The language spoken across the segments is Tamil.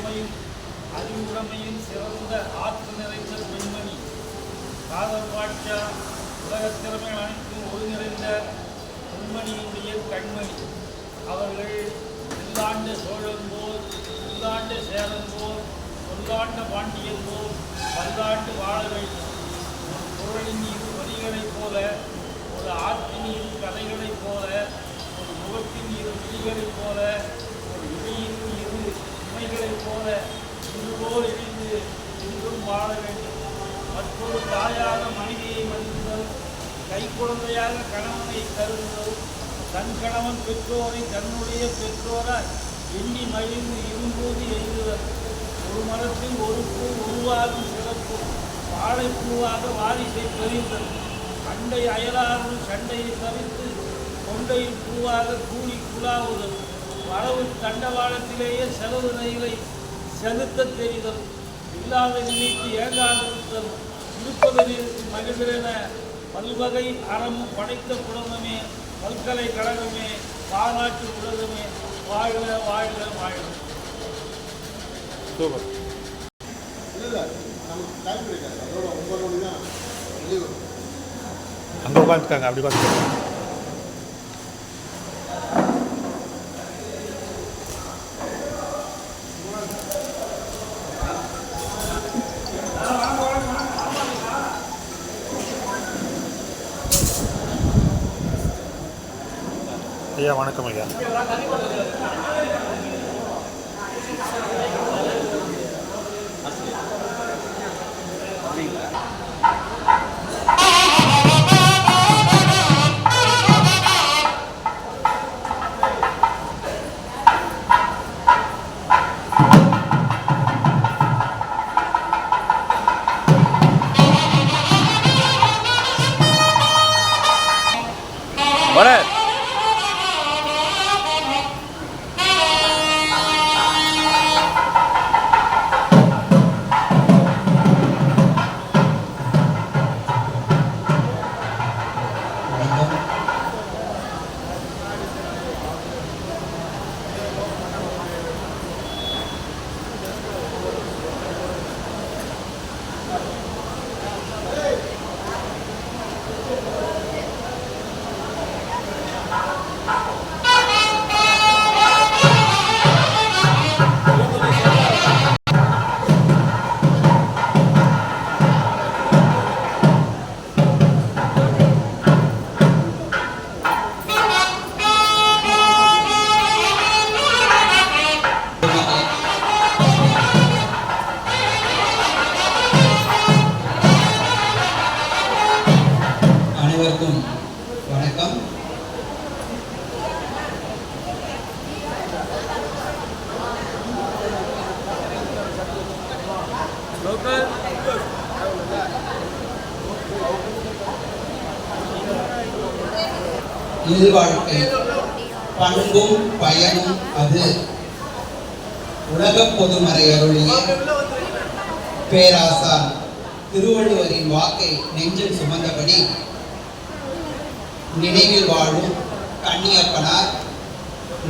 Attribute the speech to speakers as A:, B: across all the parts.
A: திறமையும் அறிவுடைமையும் சிறந்த ஆற்று நிறைந்த பெண்மணி காதல் பாட்சா உலகத் திறமை அனைத்தும் ஒருங்கிணைந்த பெண்மணியினுடைய கண்மணி. அவர்கள் இல்லாண்ட சோழன் போல், இல்லாண்ட சேரன் போல், சொல்லாண்ட பாண்டியன் போல் பல்லாண்டு வாழ வேண்டும். ஒரு குரலின் இரு வரிகளைப் போல, ஒரு ஆற்றின் இரு கதைகளைப் போல, ஒரு முகத்தின் இரு விழிகளைப் போல, ஒரு இடையின் இரு இமைகளைப் போல இதுபோல் இணைந்து இன்றும் வாழ வேண்டும். மற்றொரு தாயாக மனைவியை மதித்தல், கைக்குழந்தையாக கணவனை கருதுதல், தன் கணவன் பெற்றோரை தன்னுடைய பெற்றோராய் எண்ணி மகிழ்ந்து இரும்போது எழுதுதல், ஒரு மரத்தில் ஒரு பூ உருவாகும் சிறப்பு வாழைப்பூவாக வாரிசை பெறுதல், அண்டை அயலாரும் சண்டையை தவிர்த்து கொண்டையில் பூவாக கூடி குழாவுதல், வரவு தண்டவாளத்திலேயே செலவு நெய்களை செலுத்த தெரிதல், இல்லாத நினைத்து ஏகாதிருத்தல், இருப்பதில் மகிழ்ந்தென பல்வகை அறமும் படைத்த குடும்பமே, பல்கலைக்கழகமே, பாராட்டு உலகமே, வாழ்க வாழ்க வாழ்க.
B: அங்கே உட்காந்துருக்காங்க, அப்படி பார்த்துருக்காங்க. ஐயா வணக்கம் ஐயா.
C: அனைவருக்கும் வணக்கம். இல்வாழ்க்கை பண்பும் பயனும் அது உலகப் பொதுமறை அருளிய பேராசான் திருவள்ளுவரின் வாக்கை நெஞ்சில் சுமந்தபடி நினைவில் வாழும் கன்னியப்பனார்,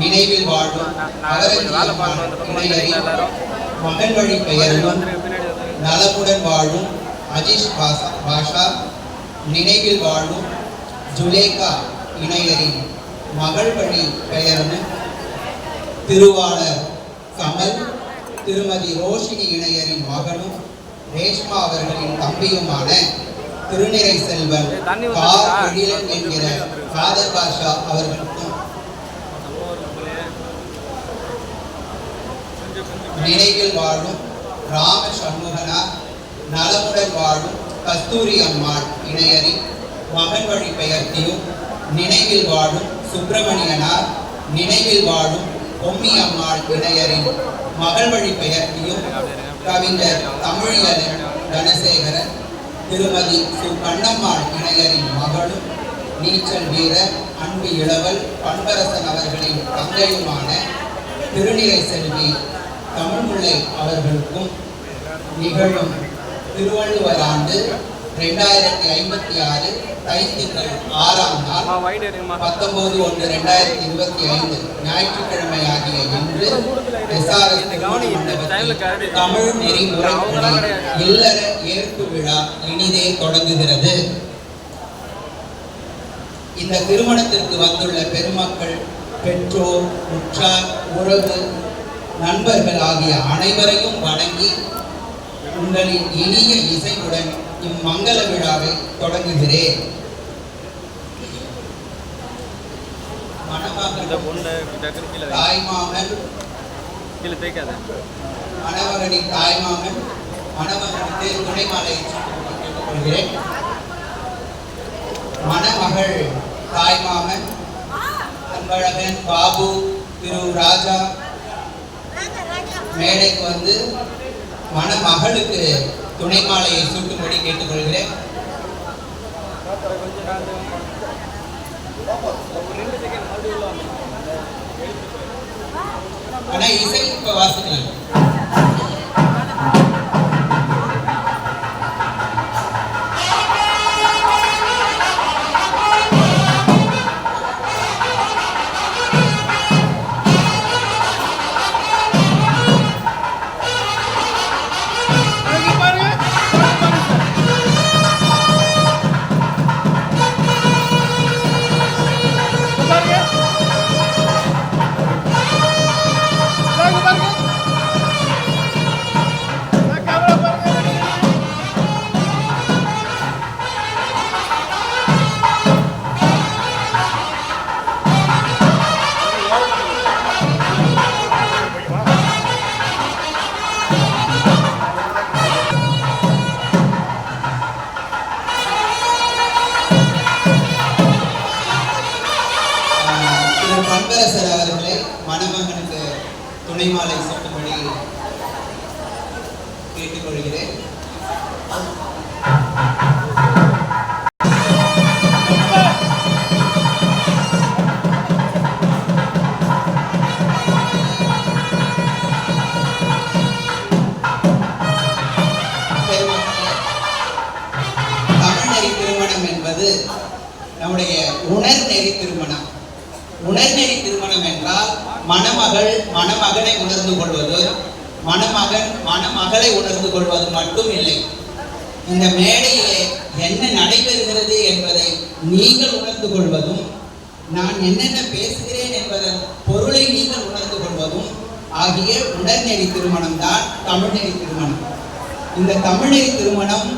C: நினைவில் வாழும் மகன் வழி பெயரும் நலமுடன் வாழும் அஜீஷ் பாஷா, நினைவில் வாழும் ஜுலேகா இணையரின் மகள் வழி பெயரும் திருவாளர் கமல், திருமதி ரோஷினி இணையரின் மகனும் ரேஷ்மா அவர்களின் தம்பியுமான திருநிறை செல்வன் எழிலன் என்கிற காதர் பாஷா அவர்களுக்கும், நினைவில் வாழும் ராம சண்முகனார், நலமுடன் வாழும் கஸ்தூரி அம்மாள் இணையரின் மகன் வழி பெயர்த்தியும், நினைவில் வாழும் சுப்பிரமணியனார், நினைவில் வாழும் பொம்மி அம்மாள் இணையரின் மகள் வழி பெயர்த்தியும், கவிஞர் தமிழியலன் தனசேகரன், திருமதி சு கண்ணம்மாள் இணையரின் மகளும் நீச்சல் வீரர் அன்பு இளவல் பண்பரசன் அவர்களின் தங்கையுமான திருநிறை செல்வி தமிழ்முல்லை அவர்களுக்கும் நிகழும் திருவள்ளுவர் ஆண்டு 2056 தைத்திங்கள் 6ஆம் நாள் 19/1/2025 ஞாயிற்றுக்கிழமை ஆகிய இன்று எஸ்ஆர்எஸ் தமிழ் நெறிமுறைப்படி இல்லற ஏற்பு விழா இனிதே தொடங்குகிறது. இந்த திருமணத்திற்கு வந்துள்ள பெருமக்கள், பெற்றோர், உற்றார், உறவு, நண்பர்கள் ஆகிய அனைவரையும் வணங்கி உங்களின் இனிய இசையுடன் இம்மங்கள விழாவை தொடங்குகிறேன். தாய்மாமன், மணமகனின் தாய்மாமன் மணமகனுக்கு துணைமாலை கேட்டுக்கொள்கிறேன். மணமகள் தாய்மாமன் அன்பழகன் பாபு திரு ராஜா மேடைக்கு வந்து மணமகளுக்கு துணைமாலையை சூட்டும்படி கேட்டுக்கொள்கிறேன். ஆனா இசை இப்ப வாசிக்கலாம். பண்பரசர் அவர்களை மணமகனுக்கு துணைமாலை சூட்டும்படி கேட்டுக்கொள்கிறேன். தமிழ்நெறி திருமணம் என்பது நம்முடைய உணர்நெறி திருமணம். உணர்நெறி திருமணம் என்றால் மணமகள் மணமகனை உணர்ந்து கொள்வது, மணமகன் மணமகளை உணர்ந்து கொள்வது மட்டும் இல்லை. இந்த மேடையிலே என்ன நடைபெறுகிறது என்பதை நீங்கள் உணர்ந்து கொள்வதும், நான் என்னென்ன பேசுகிறேன் என்பதன் பொருளை நீங்கள் உணர்ந்து கொள்வதும் ஆகிய உணர்நெறி திருமணம் தான் தமிழ்நெறி திருமணம். இந்த தமிழ்நெறி திருமணம்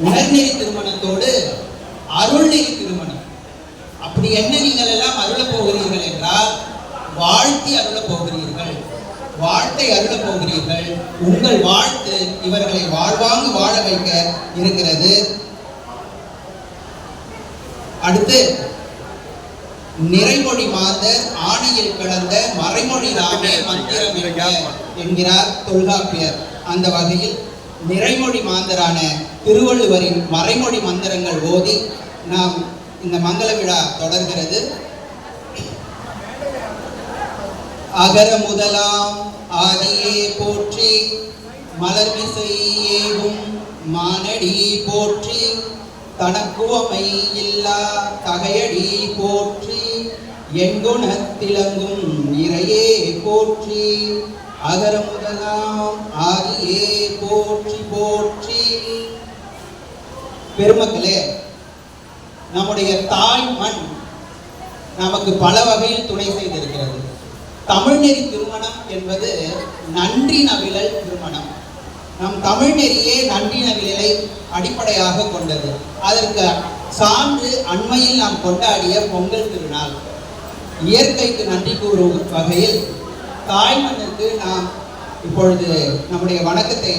C: உணர்நெறி திருமணத்தோடு அருள்நெறி திருமணம். அப்படி என்ன நீங்கள் எல்லாம் அருளப் போகிறீர்கள் என்றால் வாழ்த்தி அருளப் போகிறீர்கள், வாழ்த்தை அருளப் போகிறீர்கள். உங்கள் வாழ்த்து இவர்களை வாழ்வாங்கு வாழ வைக்க இருக்கிறது. அடுத்து நிறைமொழி மாந்தர் ஆணையில் கிடந்த மறைமொழி தாமே மந்திரம் என்கிறார் தொல்காப்பியர். அந்த வகையில் நிறைமொழி மாந்தரான திருவள்ளுவரின் மறைமொழி மந்திரங்கள் ஓதி நாம் இந்த மங்கள விழா தொடர்கிறது. அகர முதலாம் ஆதியே போற்றி, மலர்மிசை ஏவும் மானடி போற்றி, தனக்குவமை இல்லா தகையடி போற்றி, எண்குணத்திலங்கும் நிறையே போற்றி, அகர முதலாம் ஆதியே போற்றி போற்றி. பெருமக்களே, நம்முடைய தாய் மண் நமக்கு பல வகையில் துணை செய்திருக்கிறது. தமிழ்நெறி திருமணம் என்பது நன்றி நவிழல் திருமணம். நம் தமிழ்நெறியே நன்றி நவிழலை அடிப்படையாக கொண்டது. அதற்கு சான்று அண்மையில் நாம் கொண்டாடிய பொங்கல் திருநாள். இயற்கைக்கு நன்றி கூறும் வகையில் தாய்மண்ணுக்கு நாம் இப்பொழுது நம்முடைய வணக்கத்தை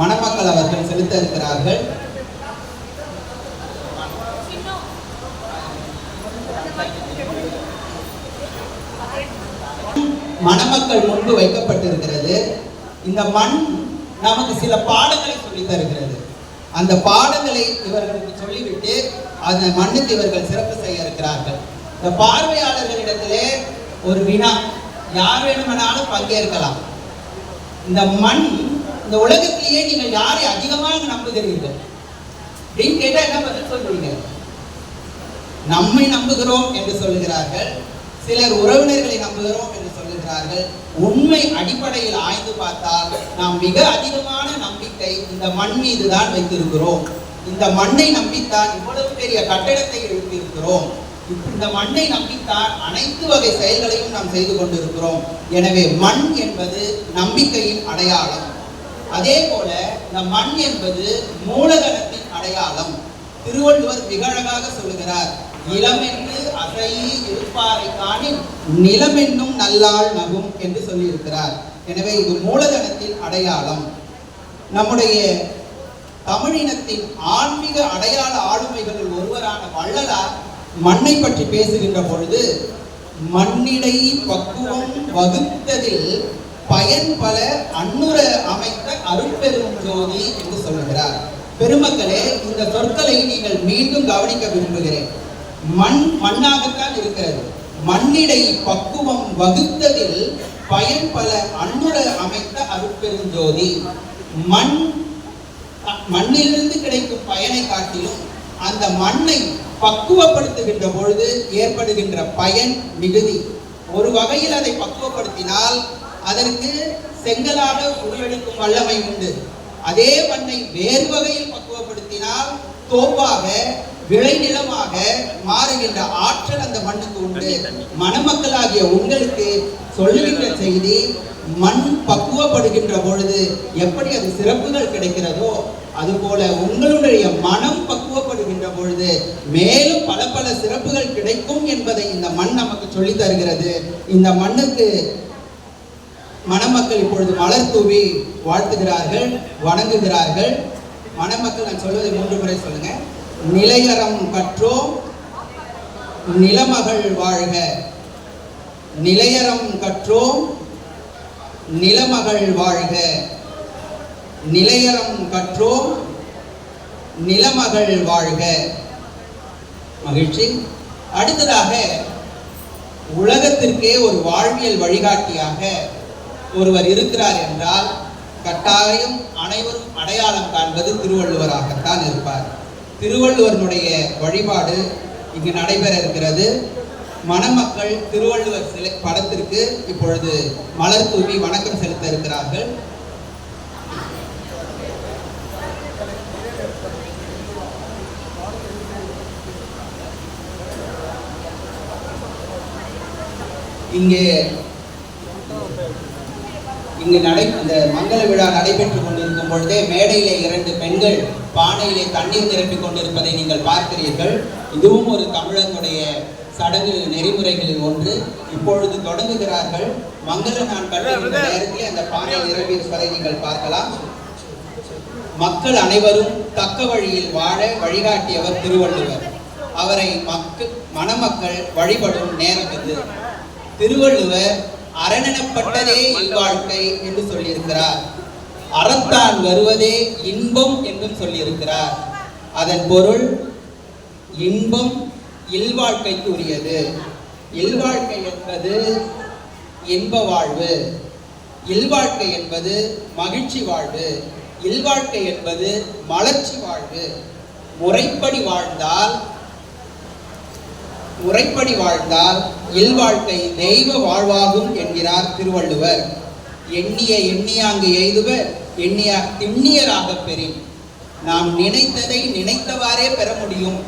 C: மணமக்கள் அவர்கள் செலுத்த இருக்கிறார்கள். மணமக்கள் முன்பு வைக்கப்பட்டிருக்கிறது. இந்த மண் நமக்கு சில பாடங்களை சொல்லித் தருகிறது. அந்த பாடங்களை இவர்களுக்கு சொல்லிவிட்டு அந்த மண்ணுக்கு இவர்கள் சிறப்பு செய்ய இருக்கிறார்கள். இந்த பார்வையாளர்களிடத்திலே ஒரு வினா, யார் வேணுமானாலும் பங்கேற்கலாம். இந்த மண், இந்த உலகத்திலேயே நீங்கள் யாரை அதிகமாக நம்புகிறீர்கள்? அப்படின்னு கேட்டா என்ன பதில் சொல்றீங்க? நம்மை நம்புகிறோம் என்று சொல்லுகிறார்கள், சிலர் உறவினர்களை நம்புகிறோம் என்று சொல்லுகிறார்கள். உண்மை அடிப்படையில் ஆய்ந்து பார்த்தால் நாம் மிக அதிகமான நம்பிக்கை இந்த மண் மீது தான் வைத்திருக்கிறோம். இந்த மண்ணை நம்பித்தான் இவ்வளவு பெரிய கட்டடத்தை எழுப்பியிருக்கிறோம். இந்த மண்ணை நம்பித்தான் அனைத்து வகை செயல்களையும் நாம் செய்து கொண்டிருக்கிறோம். எனவே மண் என்பது நம்பிக்கையின் அடையாளம். அதே போல இந்த மண் என்பது மூலதனத்தின் அடையாளம். திருவள்ளுவர் மிக அழகாக சொல்லுகிறார், இளமென்று அசையி இருப்பாரை காணின் நிலமென்னும் நல்லாள் நகும் என்று சொல்லியிருக்கிறார். எனவே இது மூலதனத்தின் அடையாளம். நம்முடைய தமிழினத்தின் ஆன்மீக அடையாள ஆளுமைகளில் ஒருவரான வள்ளலார் மண்ணை பற்றி பேசுகின்ற பொழுது, மண்ணிடை பக்குவம் வகுத்ததில் பயன் பல அன்னுர அமைத்த அருட்பெரும் ஜோதி என்று சொல்லுகிறார். பெருமக்களே, இந்த சொற்களை நீங்கள் மீண்டும் கவனிக்க விரும்புகிறேன். மண் மண்ணாகத்தான் இருக்கிறது. மண்ணிடை பக்குவம் வகுத்ததில் பயன் பல அன்னுர அமைத்த அருட்பெரும் ஜோதி. மண்ணிலிருந்து கிடைக்கும் பயனை காட்டிலும் அந்த மண்ணை பக்குவப்படுத்துகின்ற பொழுது ஏற்படுகின்ற பயன் மிகுதி. ஒரு வகையில் அதை பக்குவப்படுத்தினால் அதற்கு செங்கலாக உருவெடுக்கும் வல்லமை உண்டு. அதே மண்ணை வேறு வகையில் பக்குவப்படுத்தினால் தோப்பாக விளைநிலமாக மாறுகின்ற ஆற்றல் அந்த மண்ணுக்கு உண்டு. மணமக்களாகிய உங்களுக்கு சொல்லுகின்ற செய்தி, மண் பக்குவப்படுகின்ற பொழுது எப்படி அது சிறப்புகள் கிடைக்கிறதோ அதுபோல உங்களுடைய மனம் பக்குவப்படுகின்ற பொழுது மேலும் பல பல சிறப்புகள் கிடைக்கும் என்பதை இந்த மண் நமக்கு சொல்லி தருகிறது. இந்த மண்ணுக்கு மணமக்கள் இப்பொழுது மலர் தூவி வாழ்த்துகிறார்கள், வணங்குகிறார்கள். மணமக்கள், நான் சொல்வதை 3 முறை சொல்லுங்க. நிலையறம் கற்றோம் நிலமகள் வாழ்க. நிலையறம் கற்றோம் நிலமகள் வாழ்க. நிலையறம் கற்றோம் நிலமகள் வாழ்க. மகிழ்ச்சி. அடுத்ததாக, உலகத்திற்கே ஒரு வாழ்வியல் வழிகாட்டியாக ஒருவர் இருக்கிறார் என்றால் கட்டாயம் அனைவரும் அடையாளம் காண்பது திருவள்ளுவராகத்தான் இருப்பார். திருவள்ளுவனுடைய வழிபாடு இங்கு நடைபெற இருக்கிறது. மணமக்கள் திருவள்ளுவர் சிலை படத்திற்கு இப்பொழுது மலர் தூவி வணக்கம் செலுத்த இருக்கிறார்கள். இங்கே இந்த மங்கள விழா நடைபெற்றுக் கொண்டிருக்கும் பொழுதே மேடையிலே 2 பெண்கள் பானையிலே தண்ணீர் நிரப்பிக் கொண்டிருப்பதை நீங்கள் பார்க்கிறீர்கள். இதுவும் ஒரு தமிழனுடைய சடங்கு நெறிமுறைகளில் ஒன்று. இப்பொழுது தொடங்குகிறார்கள். மங்கள நான் கட்டுகின்ற நேரத்தில் அந்த பானை நிரம்பியிருப்பதை நீங்கள் பார்க்கலாம். மக்கள் அனைவரும் தக்க வழியில் வாழ வழிகாட்டியவர் திருவள்ளுவர். அவரை மணமக்கள் வழிபடும் நேரம் இது. திருவள்ளுவர் அரணெனப்பட்டதே இல்வாழ்க்கை என்று சொல்லியிருக்கிறார். அறத்தான் வருவதே இன்பம் என்றும் சொல்லியிருக்கிறார். அதன் பொருள், இன்பம் இல்வாழ்க்கைக்கு உரியது. இல்வாழ்க்கை என்பது இன்ப வாழ்வு, இல்வாழ்க்கை என்பது மகிழ்ச்சி வாழ்வு, இல்வாழ்க்கை என்பது மலர்ச்சி வாழ்வு. முறைப்படி வாழ்ந்தால் இல்வாழ்க்கை தெய்வ வாழ்வாகும் என்கிறார் திருவள்ளுவர். எண்ணிய எண்ணியாங்கு எய்துவ எண்ணியா திண்ணியராக பெறின். நாம் நினைத்ததை நினைத்தவாறே பெற முடியும்.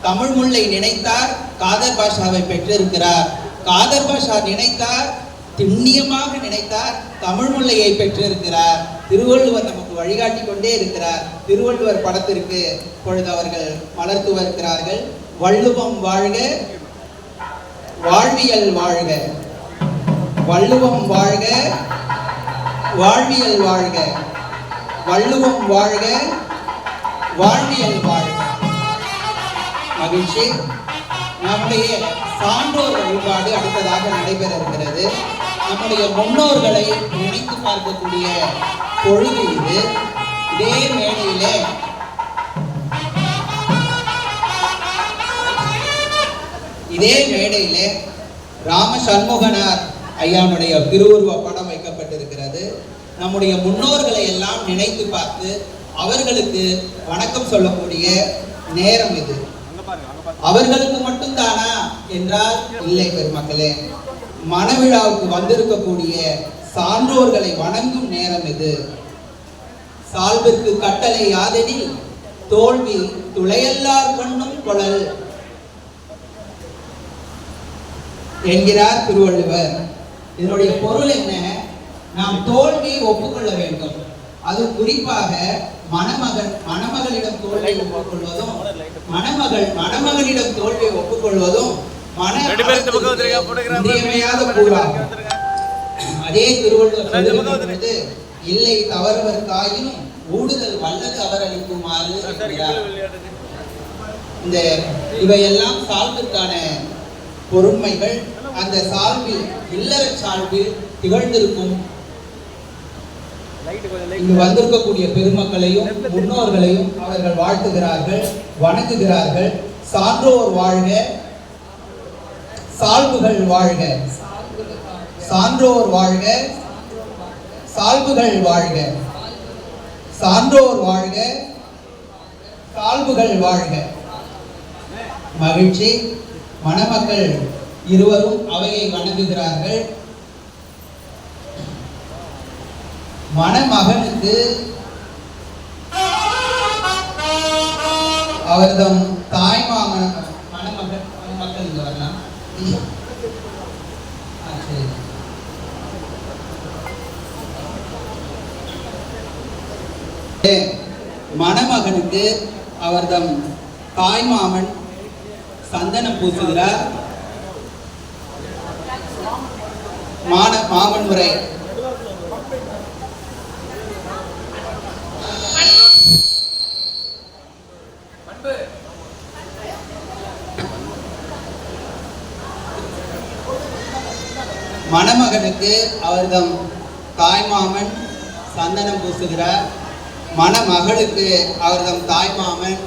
C: தமிழ் முல்லை நினைத்தார் காதர் பாஷாவை பெற்றிருக்கிறார். காதர் பாஷா நினைத்தார், திண்ணியமாக நினைத்தார், தமிழ் முல்லையை பெற்றிருக்கிறார். திருவள்ளுவர் நமக்கு வழிகாட்டி கொண்டே இருக்கிறார். திருவள்ளுவர் படத்திற்கு இப்பொழுது அவர்கள் மலர் தூவ இருக்கிறார்கள். வள்ளுவம் வாழ்க, வாழ்வியல் வாழ்க. வள்ளுவம் வாழ்க, வாழ்வியல் வாழ்க. வள்ளுவம் வாழ்க, வாழ்வியல் வாழ்க. மகிழ்ச்சி. நம்முடைய சான்றோர் வழிபாடு அடுத்ததாக நடைபெற இருக்கிறது. நம்முடைய முன்னோர்களை நினைத்து பார்க்கக்கூடிய பொழுது இது. இதே மேடையிலே ராம சண்முகனார் ஐயாவுடைய திருவுருவ படம் வைக்கப்பட்டிருக்கிறது. நம்முடைய முன்னோர்களை எல்லாம் நினைத்து பார்த்து அவர்களுக்கு வணக்கம் சொல்லக்கூடிய நேரம் இது. அவர்களுக்கு மட்டும்தானா என்றால் இல்லை பெருமக்களே. மணவிழாவுக்கு வந்திருக்கக்கூடிய சான்றோர்களை வணங்கும் நேரம் இது. சால்விற்கு கட்டளை யாதெனில் தோல்வி துளையல்லார் கண்ணும் கொளல் என்கிறார் திருவள்ளுவர். இதனுடைய பொருள் என்ன? நாம் தோல்வியை ஒப்புக்கொள்ள வேண்டும். அது குறிப்பாக மணமகளிடம் தோல்வியை ஒப்புக்கொள்வதும் மணமகனிடம் தோல்வியை ஒப்புக்கொள்வதும் இன்றியமையாத கூறாகும். அதே திருவள்ளுவர் இல்லை தவறுவதற்காயினும் ஊடுதல் வல்லது அவர் அளிக்குமாறு. இந்த இவையெல்லாம் சால்விற்கான பொறுமைகள். அந்த சால்வில் இல்லற சால்வில் திகழ்ந்திருக்கும் இங்கு வந்திருக்கக்கூடிய பெருமக்களையும் முன்னோர்களையும் அவர்கள் வாழ்த்துகிறார்கள், வணங்குகிறார்கள். சான்றோர் வாழ்க, சால்புகள் வாழ்க. சான்றோர் வாழ்க, சால்புகள் வாழ்க. சான்றோர் வாழ்க, சால்புகள் வாழ்க. மகிழ்ச்சி. மணமக்கள் இருவரும் அவையை வணங்குகிறார்கள். மணமகனுக்கு அவர்தம் தாய்மாமன் மணமக்கள் இங்க வரலாம். மணமகனுக்கு அவர்தம் தாய்மாமன் சந்தனம் பூசுகிறார். மாமன் முறை. மணமகனுக்கு அவர்தம் தாய்மாமன் சந்தனம் பூசுகிறார். மணமகளுக்கு அவர்தம் தாய்மாமன்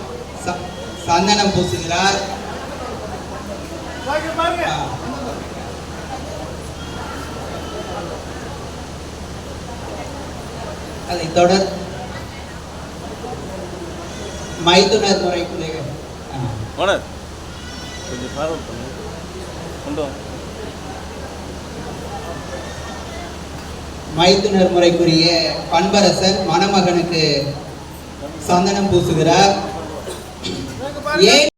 C: சந்தனம் பூசுகிறார். அதை தொடர் மைத்துனர் முறைக்குரிய மைத்துனர் முறைக்குரிய பண்பரசன் மணமகனுக்கு சந்தனம் பூசுகிறார். ஏன்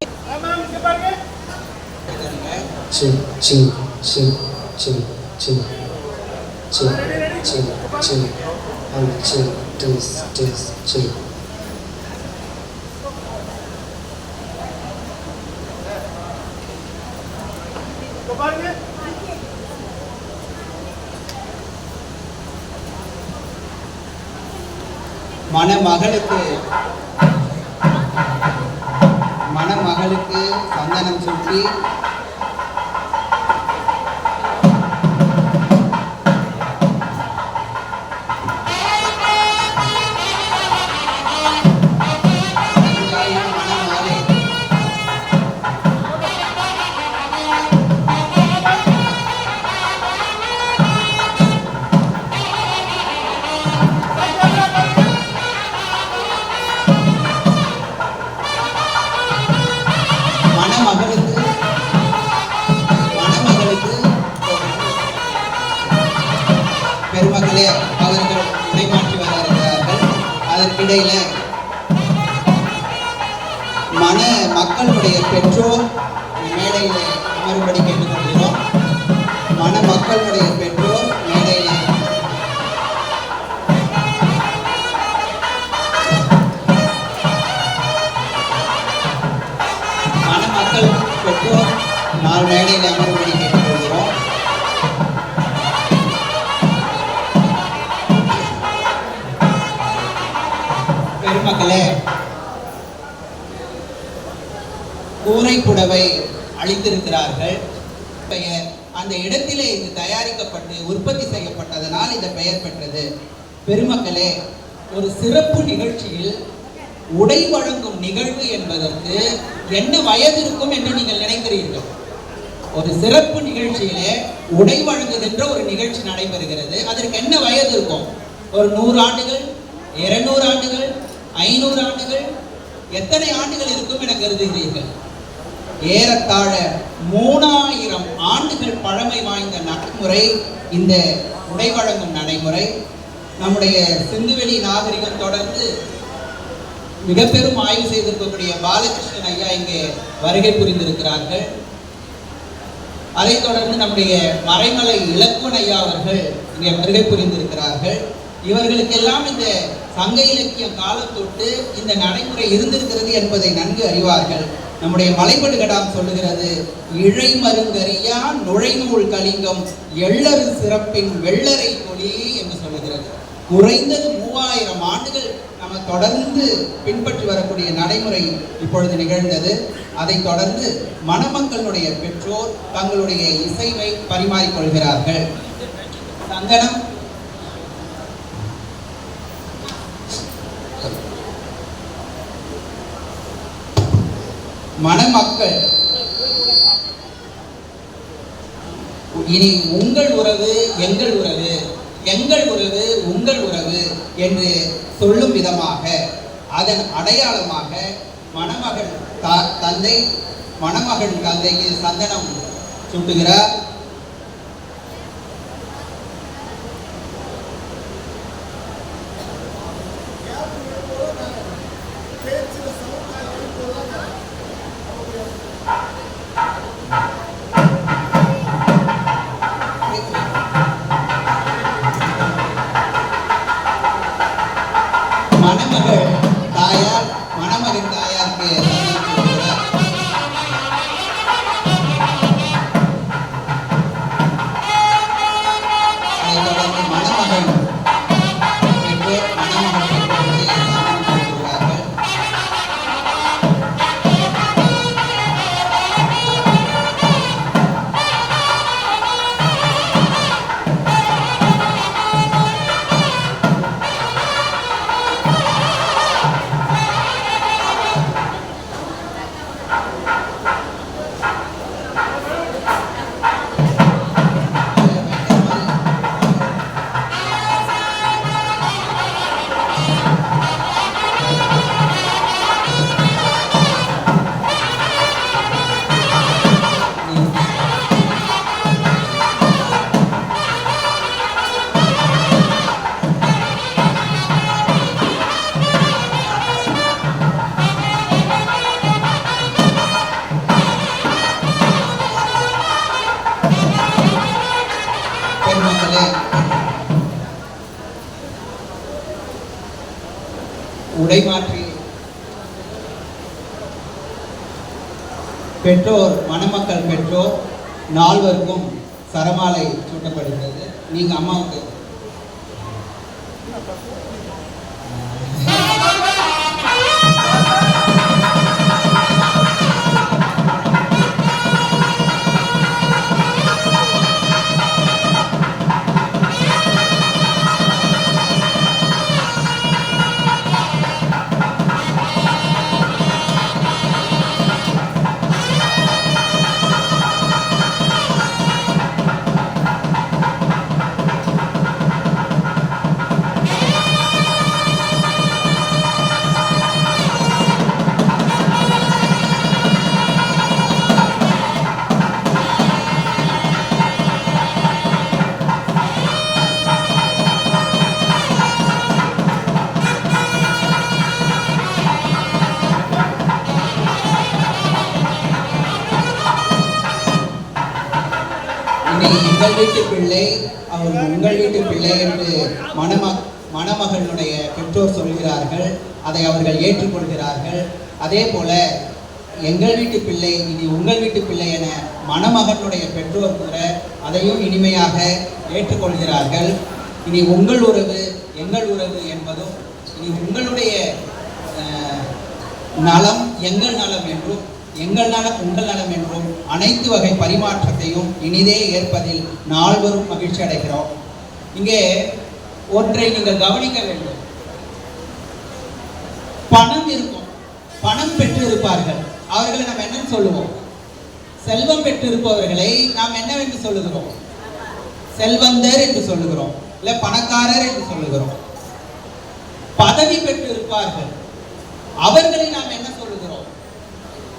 C: மணமகளுக்கு சந்தனம் சுற்றி பெருமக்களே அவர்கள் உரைமாற்றி வர இருக்கிறார்கள். அதற்கிடையில மக்களுடைய பெற்றோர் மேடையில் அமரும்படி கேட்டுக்கொள்கிறோம். மக்களுடைய பெற்றோர் மேடையில் மக்கள் பெற்றோர் மேடையில் அமரும்படி கேட்டுக்கொள்கிறோம். பெருமக்களே, கூரை புடவை அளித்திருக்கிறார்கள். பெயர் அந்த இடத்திலே இது தயாரிக்கப்பட்டு உற்பத்தி செய்யப்பட்டதனால் இந்த பெயர் பெற்றது. பெருமக்களே, ஒரு சிறப்பு நிகழ்ச்சியில் உடை வழங்கும் நிகழ்வு என்பதற்கு என்ன வயது இருக்கும் என்று நீங்கள் நினைக்கிறீர்கள்? ஒரு சிறப்பு நிகழ்ச்சியிலே உடை வழங்குகின்ற ஒரு நிகழ்ச்சி நடைபெறுகிறது. அதற்கு என்ன வயது இருக்கும்? ஒரு 100 ஆண்டுகள், 200 ஆண்டுகள், 500 ஆண்டுகள், எத்தனை ஆண்டுகள் இருக்கும் என கருதுகிறீர்கள்? ஏறத்தாழ 3000 ஆண்டுகள் பழமை வாய்ந்த நடைமுறை இந்த உடை வழங்கும் நடைமுறை. நம்முடைய சிந்துவெளி நாகரிகம் தொடர்ந்து மிக பெரும் ஆய்வு செய்திருக்கக்கூடிய பாலகிருஷ்ணன் ஐயா இங்கே வருகை புரிந்திருக்கிறார்கள். அதைத் தொடர்ந்து நம்முடைய மறைமலை இலக்குவன் ஐயா அவர்கள் இங்கே வருகை புரிந்திருக்கிறார்கள். இவர்களுக்கெல்லாம் இந்த சங்க இலக்கியம் காலம் தொட்டு இந்த நடைமுறை இருந்திருக்கிறது என்பதை நன்கு அறிவார்கள். நம்முடைய மலைபடுகடாம் சொல்லுகிறது, இழை மருங்கரியா நுழைநூல் கலிங்கம் எள்ளறு சிறப்பின் வெள்ளரை கொடி என்று சொல்லுகிறது. குறைந்தது 3000 ஆண்டுகள் நம்ம தொடர்ந்து பின்பற்றி வரக்கூடிய நடைமுறை இப்பொழுது நிகழ்ந்தது. அதைத் தொடர்ந்து மணமக்களுடைய பெற்றோர் தங்களுடைய இசைவை பரிமாறிக்கொள்கிறார்கள். சந்தனம் மணமக்கள் இனி உங்கள் உறவு எங்கள் உறவு, எங்கள் உறவு உங்கள் உறவு என்று சொல்லும் விதமாக, அதன் அடையாளமாக மணமகள் தந்தை மணமகள் தந்தைக்கு சந்தனம் சூட்டுகிறார். மணமகன் தாயாருக்கு உடை மாற்றி பெற்றோர் மணமக்கள் பெற்றோர் 4வருக்கும் சரமாலை சூட்டப்படுகிறது. நீங்க அம்மாவுக்கு எங்கள் வீட்டு பிள்ளை, அவர் உங்கள் வீட்டு பிள்ளை என்று மணமகளுடைய பெற்றோர் சொல்கிறார்கள். அதை அவர்கள் ஏற்றுக்கொள்கிறார்கள். அதே போல எங்கள் வீட்டு பிள்ளை இனி உங்கள் வீட்டு பிள்ளை என மணமகனுடைய பெற்றோர் கூட அதையும் இனிமையாக ஏற்றுக்கொள்கிறார்கள். இனி உங்கள் உறவு எங்கள் உறவு என்பதும், இனி உங்களுடைய நலம் எங்கள் நலம் என்றும், எங்கள் நலம் உங்கள் நலம் என்றும் அனைத்து வகை பரிமாற்றத்தையும் இனிதே ஏற்பதில் 4வரும் மகிழ்ச்சி அடைகிறோம். இங்கே ஒன்றை நீங்கள் கவனிக்க வேண்டும். பணம் இருக்கும், பணம் பெற்று இருப்பார்கள், அவர்களை நாம் என்ன சொல்லுவோம்? செல்வம் பெற்று இருப்பவர்களை நாம் என்னவென்று சொல்லுகிறோம்? செல்வந்தர் என்று சொல்லுகிறோம், இல்ல பணக்காரர் என்று சொல்லுகிறோம். பதவி பெற்று இருப்பார்கள், அவர்களை நாம் என்ன சொல்லுகிறோம்?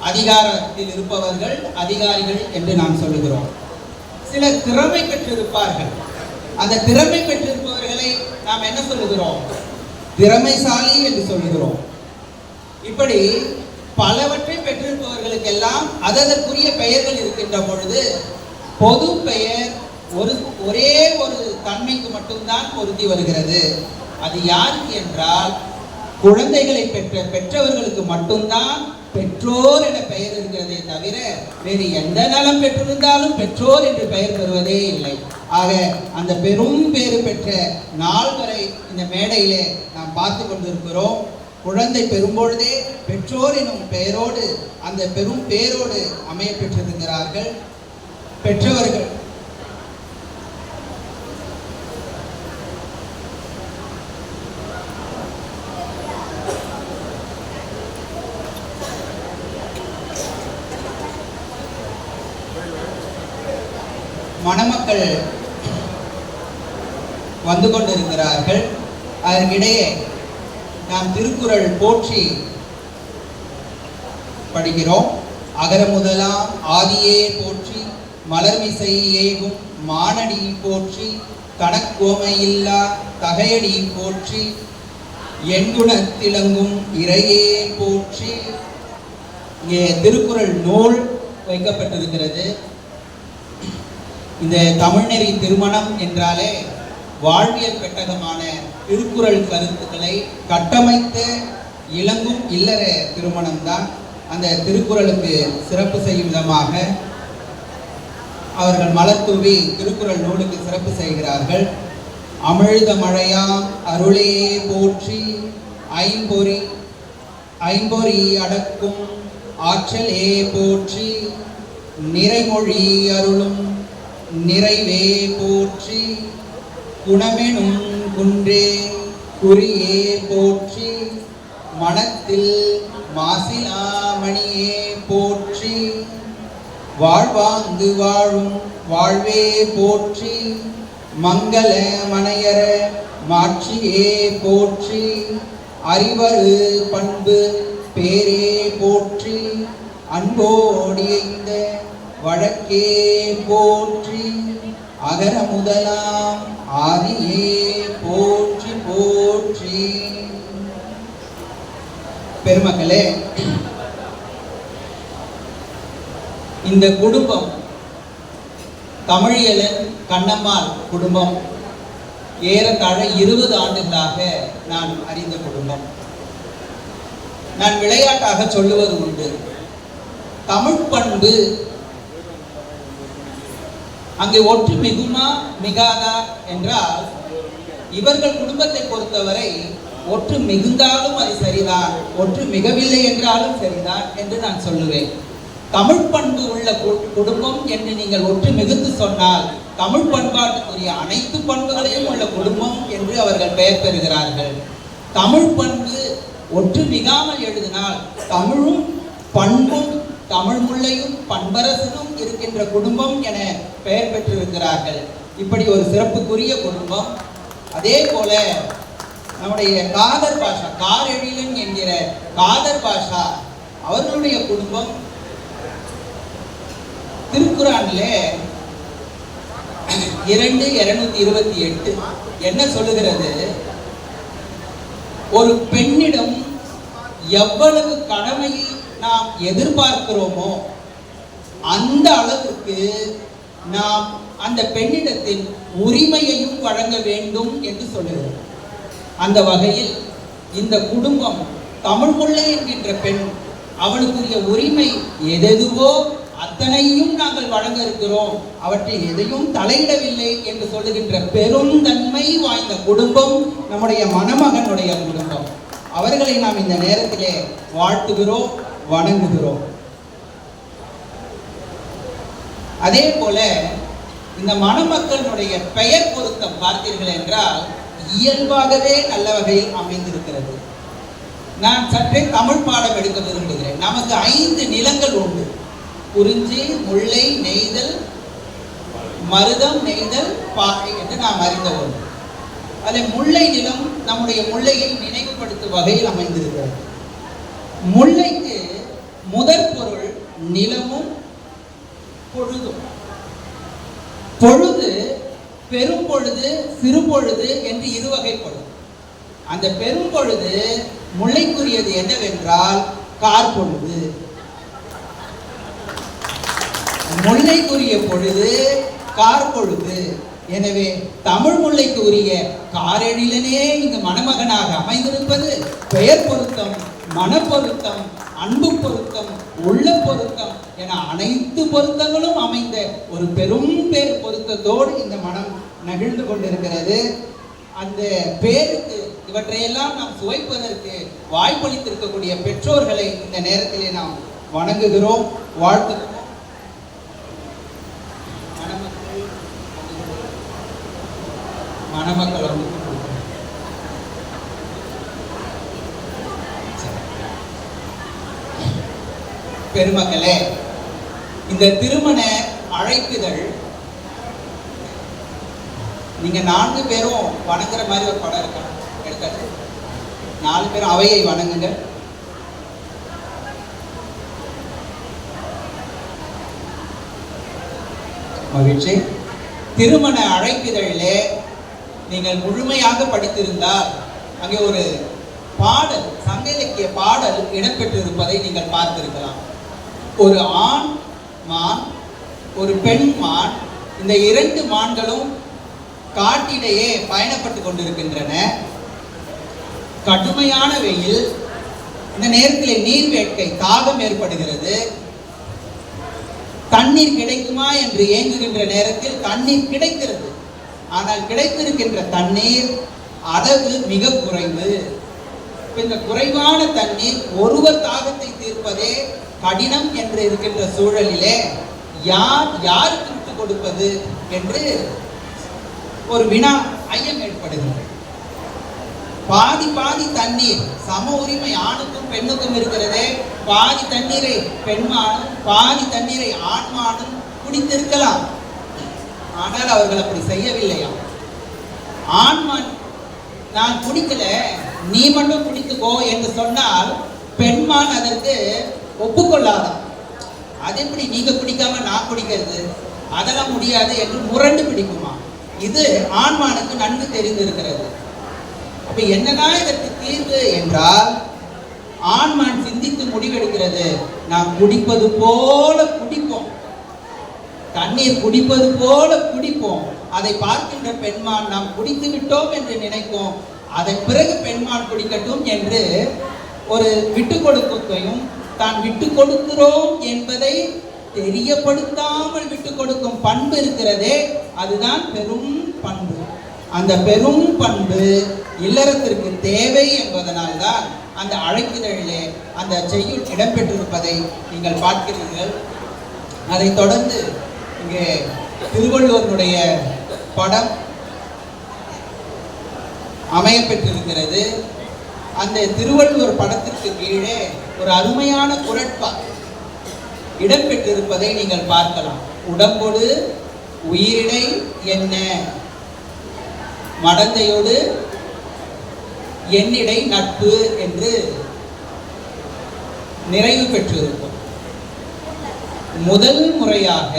C: அதிகாரத்தில் இருப்பவர்கள் அதிகாரிகள் என்று நாம் சொல்லுகிறோம். சிலர் திறமை பெற்றிருப்பார்கள். அந்த திறமை பெற்றிருப்பவர்களை நாம் என்ன சொல்லுகிறோம்? திறமைசாலி என்று சொல்லுகிறோம். இப்படி பலவற்றை பெற்றிருப்பவர்களுக்கெல்லாம் அதற்குரிய பெயர்கள் இருக்கின்ற பொழுது பொது பெயர் ஒரே ஒரு தன்மைக்கு மட்டும்தான் பொருந்தி வருகிறது. அது யாருக்கு என்றால் குழந்தைகளை பெற்றவர்களுக்கு மட்டும்தான் பெற்றோர் என பெயர் இருக்கிறதே தவிர வேறு எந்த நலம் பெற்றிருந்தாலும் பெற்றோர் என்று பெயர் பெறுவதே இல்லை. ஆக அந்த பெரும் பேறு பெற்ற நாள் வரை இந்த மேடையிலே நாம் பார்த்து கொண்டிருக்கிறோம். குழந்தை பெறும்பொழுதே பெற்றோர் எனும் பெயரோடு அந்த பெரும் பேரோடு அமைய பெற்றிருக்கிறார்கள். பெற்றவர்கள் மணமக்கள் வந்து கொண்டிருக்கிறார்கள். அதற்கிடையே நாம் திருக்குறள் போற்றி படிக்கிறோம். அகர முதலாம் ஆதியே போற்றி, மலர்மிசை ஏகும் மானடி போற்றி, கணக்கோமையில்லா தகையடி போற்றி, எண்குணத்திலங்கும் இறையே போற்றி. இங்கே திருக்குறள் நூல் வைக்கப்பட்டிருக்கிறது. இந்த தமிழ்நெறி திருமணம் என்றாலே வாழ்வியல் பெட்டகமான திருக்குறள் கருத்துக்களை கட்டமைத்த இலங்கும் இல்லற திருமணம் தான். அந்த திருக்குறளுக்கு சிறப்பு செய்யும் விதமாக அவர்கள் மலர் தூவி திருக்குறள் நூலுக்கு சிறப்பு செய்கிறார்கள். அமிழ்த மழையாம் அருளே போற்றி, ஐம்பொறி அடக்கும் ஆற்றலே போற்றி, நிறைமொழி அருளும் நிறைவே போற்றி, குணமெனும் குன்றே குறியே போற்றி, மனத்தில் மாசிலாமணியே போற்றி, வாழ்வாங்கு வாழும் வாழ்வே போற்றி, மங்கள மனையர மாட்சியே போற்றி, அறிவரு பண்பு பேரே போற்றி, அன்போடியைந்த வழக்கே போற்றி, அகர முதலாம் ஆதியே போற்றி போற்றி. பெருமக்களே, இந்த குடும்பம் தமிழியலன் கண்ணம்மாள் குடும்பம் ஏறத்தாழ 20 ஆண்டுகளாக நான் அறிந்த குடும்பம். நான் விளையாட்டாக சொல்லுவது உண்டு, தமிழ் பண்பு அங்கே ஒற்று மிகுமா மிகாதா என்றால், இவர்கள் குடும்பத்தை பொறுத்தவரை ஒற்று மிகுந்தாலும் அது சரிதான், ஒற்று மிகவில்லை என்றாலும் சரிதான் என்று நான் சொல்லுவேன். தமிழ் பண்பு உள்ள குடும்பம் என்று நீங்கள் ஒற்று மிகுந்து சொன்னால் தமிழ் பண்பாட்டுக்குரிய அனைத்து பண்புகளையும் உள்ள குடும்பம் என்று அவர்கள் பெயர் பெறுகிறார்கள். தமிழ் பண்பு ஒற்று மிகாமல் எழுதினால் தமிழும் பண்பும் தமிழ் முல்லையும் பண்பரசனும் இருக்கின்ற குடும்பம் என பெயர் பெற்றிருக்கிறார்கள். இப்படி ஒரு சிறப்புக்குரிய குடும்பம். அதே போல நம்முடைய காதர் பாஷா, காரெழிலன் என்கிற காதர் பாஷா அவர்களுடைய குடும்பம் திருக்குறானிலே 2:228 என்ன சொல்லுகிறது? ஒரு பெண்ணிடம் எவ்வளவு கடமையை நாம் எதிர்பார்க்கிறோமோ அந்த அளவுக்கு நாம் அந்த பெண்ணிடத்தின் உரிமையையும் வழங்க வேண்டும் என்று சொல்லுகிறது. அந்த வகையில் இந்த குடும்பம் தமிழ் முல்லை என்கின்ற பெண் அவளுக்குரிய உரிமை எதுவோ அத்தனையும் நாங்கள் வழங்க இருக்கிறோம், அவற்றில் எதையும் தலையிடவில்லை என்று சொல்லுகின்ற பெருந்தன்மை வாய்ந்த குடும்பம் நம்முடைய மணமகனுடைய குடும்பம். அவர்களை நாம் இந்த நேரத்திலே வாழ்த்துகிறோம், வணங்குகிறோம். அதே போல இந்த மணமக்களுடைய பெயர் பொருத்தம் பார்த்தீர்கள் என்றால் இயல்பாகவே நல்ல வகையில் அமைந்திருக்கிறது. நான் சற்றே தமிழ் பாடம் எடுக்க விரும்புகிறேன். நமக்கு 5 நிலங்கள் உண்டு: குறிஞ்சி, முல்லை, நெய்தல், மருதம், நெய்தல், பாகை என்று நாம் அறிந்த ஒன்று. அதில் முல்லை நிலம் நம்முடைய முல்லையை நினைவுபடுத்தும் வகையில் அமைந்திருக்கிறது. முல்லைக்கு முதற் பொருள் நிலமும் பொழுதும். பொழுது பெரும் பொழுது சிறு பொழுது என்று இருவகைப்படும். அந்த பெரும் பொழுது முல்லைக்குரியது என்னவென்றால் கார் பொழுது. முல்லைக்குரிய பொழுது கார் பொழுது. எனவே தமிழ் முல்லைக்கு உரிய காரெழிலனே இங்கு மணமகனாக அமைந்திருப்பது பெயர் பொருத்தம், மனப்பொருத்தம், அன்பு பொருத்தம், உள்ள பொருத்தம் என அனைத்து பொருத்தங்களும் அமைந்த ஒரு பெரும் பேர் பொருத்தத்தோடு இந்த மனம் நகிழ்ந்து கொண்டிருக்கிறது. அந்த பேருக்கு இவற்றையெல்லாம் நாம் சுவைப்பதற்கு வாய்ப்பளித்திருக்கக்கூடிய பெற்றோர்களை இந்த நேரத்திலே நாம் வணங்குகிறோம், வாழ்த்துகிறோம். மணமக்கள் வந்து பெருமக்களே, இந்த திருமண அழைப்பிதழ் நீங்க 4 பேரும் வணங்குற மாதிரி ஒரு படம் இருக்கா? எடுத்தாச்சு. 4 பேரும் அவையை வணங்குங்க. மகிழ்ச்சி. திருமண அழைப்பிதழிலே நீங்கள் முழுமையாக படித்திருந்தால் அங்கே ஒரு பாடல், சங்க இலக்கிய பாடல் இடம்பெற்றிருப்பதை நீங்கள் பார்த்திருக்கலாம். ஒரு ஆண் மான், ஒரு பெண் மான், இந்த 2 மான்களும் காட்டிலேயே பயணப்பட்டு கொண்டிருக்கின்றன. கடுமையான வெயில். இந்த நேரத்தில் நீர் வேட்கை, தாகம் ஏற்படுகிறது. தண்ணீர் கிடைக்குமா என்று ஏங்குகின்ற நேரத்தில் தண்ணீர் கிடைக்கிறது. ஆனால் கிடைத்திருக்கின்ற தண்ணீர் அளவு மிக குறைவு. இந்த குறைவான தண்ணீர் ஒருவர் தாகத்தை தீர்ப்பதே கடினம் என்று இருக்கின்ற சூழலிலே யாருக்கு விட்டு கொடுப்பது என்று ஒரு வினா, ஐயம் ஏற்படுகிறது. பாதி பாதி தண்ணீர், சம உரிமை ஆணுக்கும் பெண்ணுக்கும் இருக்கிறதே. பாதி தண்ணீரை பெண்மானும் பாதி தண்ணீரை ஆண்மானும் குடித்திருக்கலாம். ஆனால் அவர்கள் அப்படி செய்யவில்லையா? ஆண்மான் நான் குடிக்கல, நீ மட்டும் குடித்துக்கோ என்று சொன்னால் பெண்மான் அதற்கு ஒப்புக்கொள்ளாதான். அது எப்படி நீங்க குடிக்காம நான் குடிக்கிறது? அதெல்லாம் முடியாது என்று முரண்டு பிடிக்குமா? இது ஆண்மானுக்கு நன்கு தெரிந்திருக்கிறது. அப்ப என்னதான் இதற்கு தீர்வு என்றால், ஆண்மான் சிந்தித்து முடிவெடுக்கிறது. நாம் குடிப்பது போல குடிப்போம், தண்ணீர் குடிப்பது போல குடிப்போம். அதை பார்க்கின்ற பெண்மான் நாம் குடித்து விட்டோம் என்று நினைக்கும். அதன் பிறகு பெண்மான் குடிக்கட்டும் என்று ஒரு விட்டு கொடுக்கையும், தான் விட்டு கொடுக்கிறோம் என்பதை தெரியப்படுத்தாமல் விட்டு கொடுக்கும் பண்பு இருக்கிறதே, அதுதான் பெரும் பண்பு. அந்த பெரும் பண்பு இல்லறத்திற்கு தேவை என்பதனால்தான் அந்த அழைப்பிதழிலே அந்த செய்யுள் இடம்பெற்றிருப்பதை நீங்கள் பார்க்கிறீர்கள். அதை தொடர்ந்து இங்கே திருவள்ளுவருடைய படம் அமையப்பெற்றிருக்கிறது. அந்த திருவள்ளுவர் படத்திற்கு கீழே ஒரு அருமையான குறட்பா இடம்பெற்றிருப்பதை நீங்கள் பார்க்கலாம். உடம்பொடு உயிரிடை என்ன, மடந்தையோடு என்னிடை நட்பு என்று நிறைவு பெற்றிருக்கும். முதல் முறையாக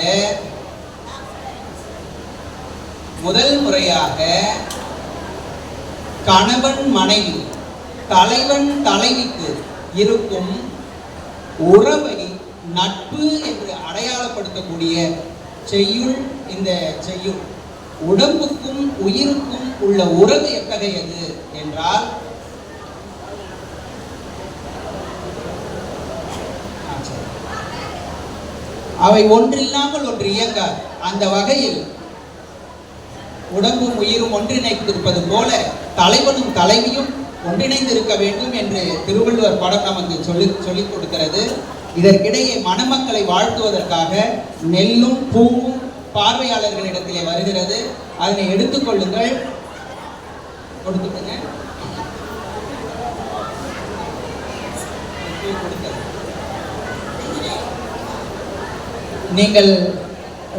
C: கணவன் மனைவி, தலைவன் தலைவிக்கு இருக்கும் உறவை நட்பு என்று அடையாளப்படுத்தக்கூடிய செய்யுள் இந்த செய்யுள். உடம்புக்கும் உயிருக்கும் உள்ள உறவு எத்தகையது என்றால், அவை ஒன்றில்லாமல் ஒன்று இயங்காது. அந்த வகையில் உடம்பும் உயிரும் ஒன்றிணைத்திருப்பது போல தலைவனும் தலைவியும் ஒன்றிணைந்து இருக்க வேண்டும் என்று திருவள்ளுவர் படம் நமக்கு சொல்லிக் கொடுக்கிறது. இதற்கிடையே மணமக்களை வாழ்த்துவதற்காக நெல்லும் பூவும் பார்வையாளர்களிடத்திலே வருகிறது. அதனை எடுத்துக்கொள்ளுங்கள், கொடுத்துக்கங்க. நீங்கள்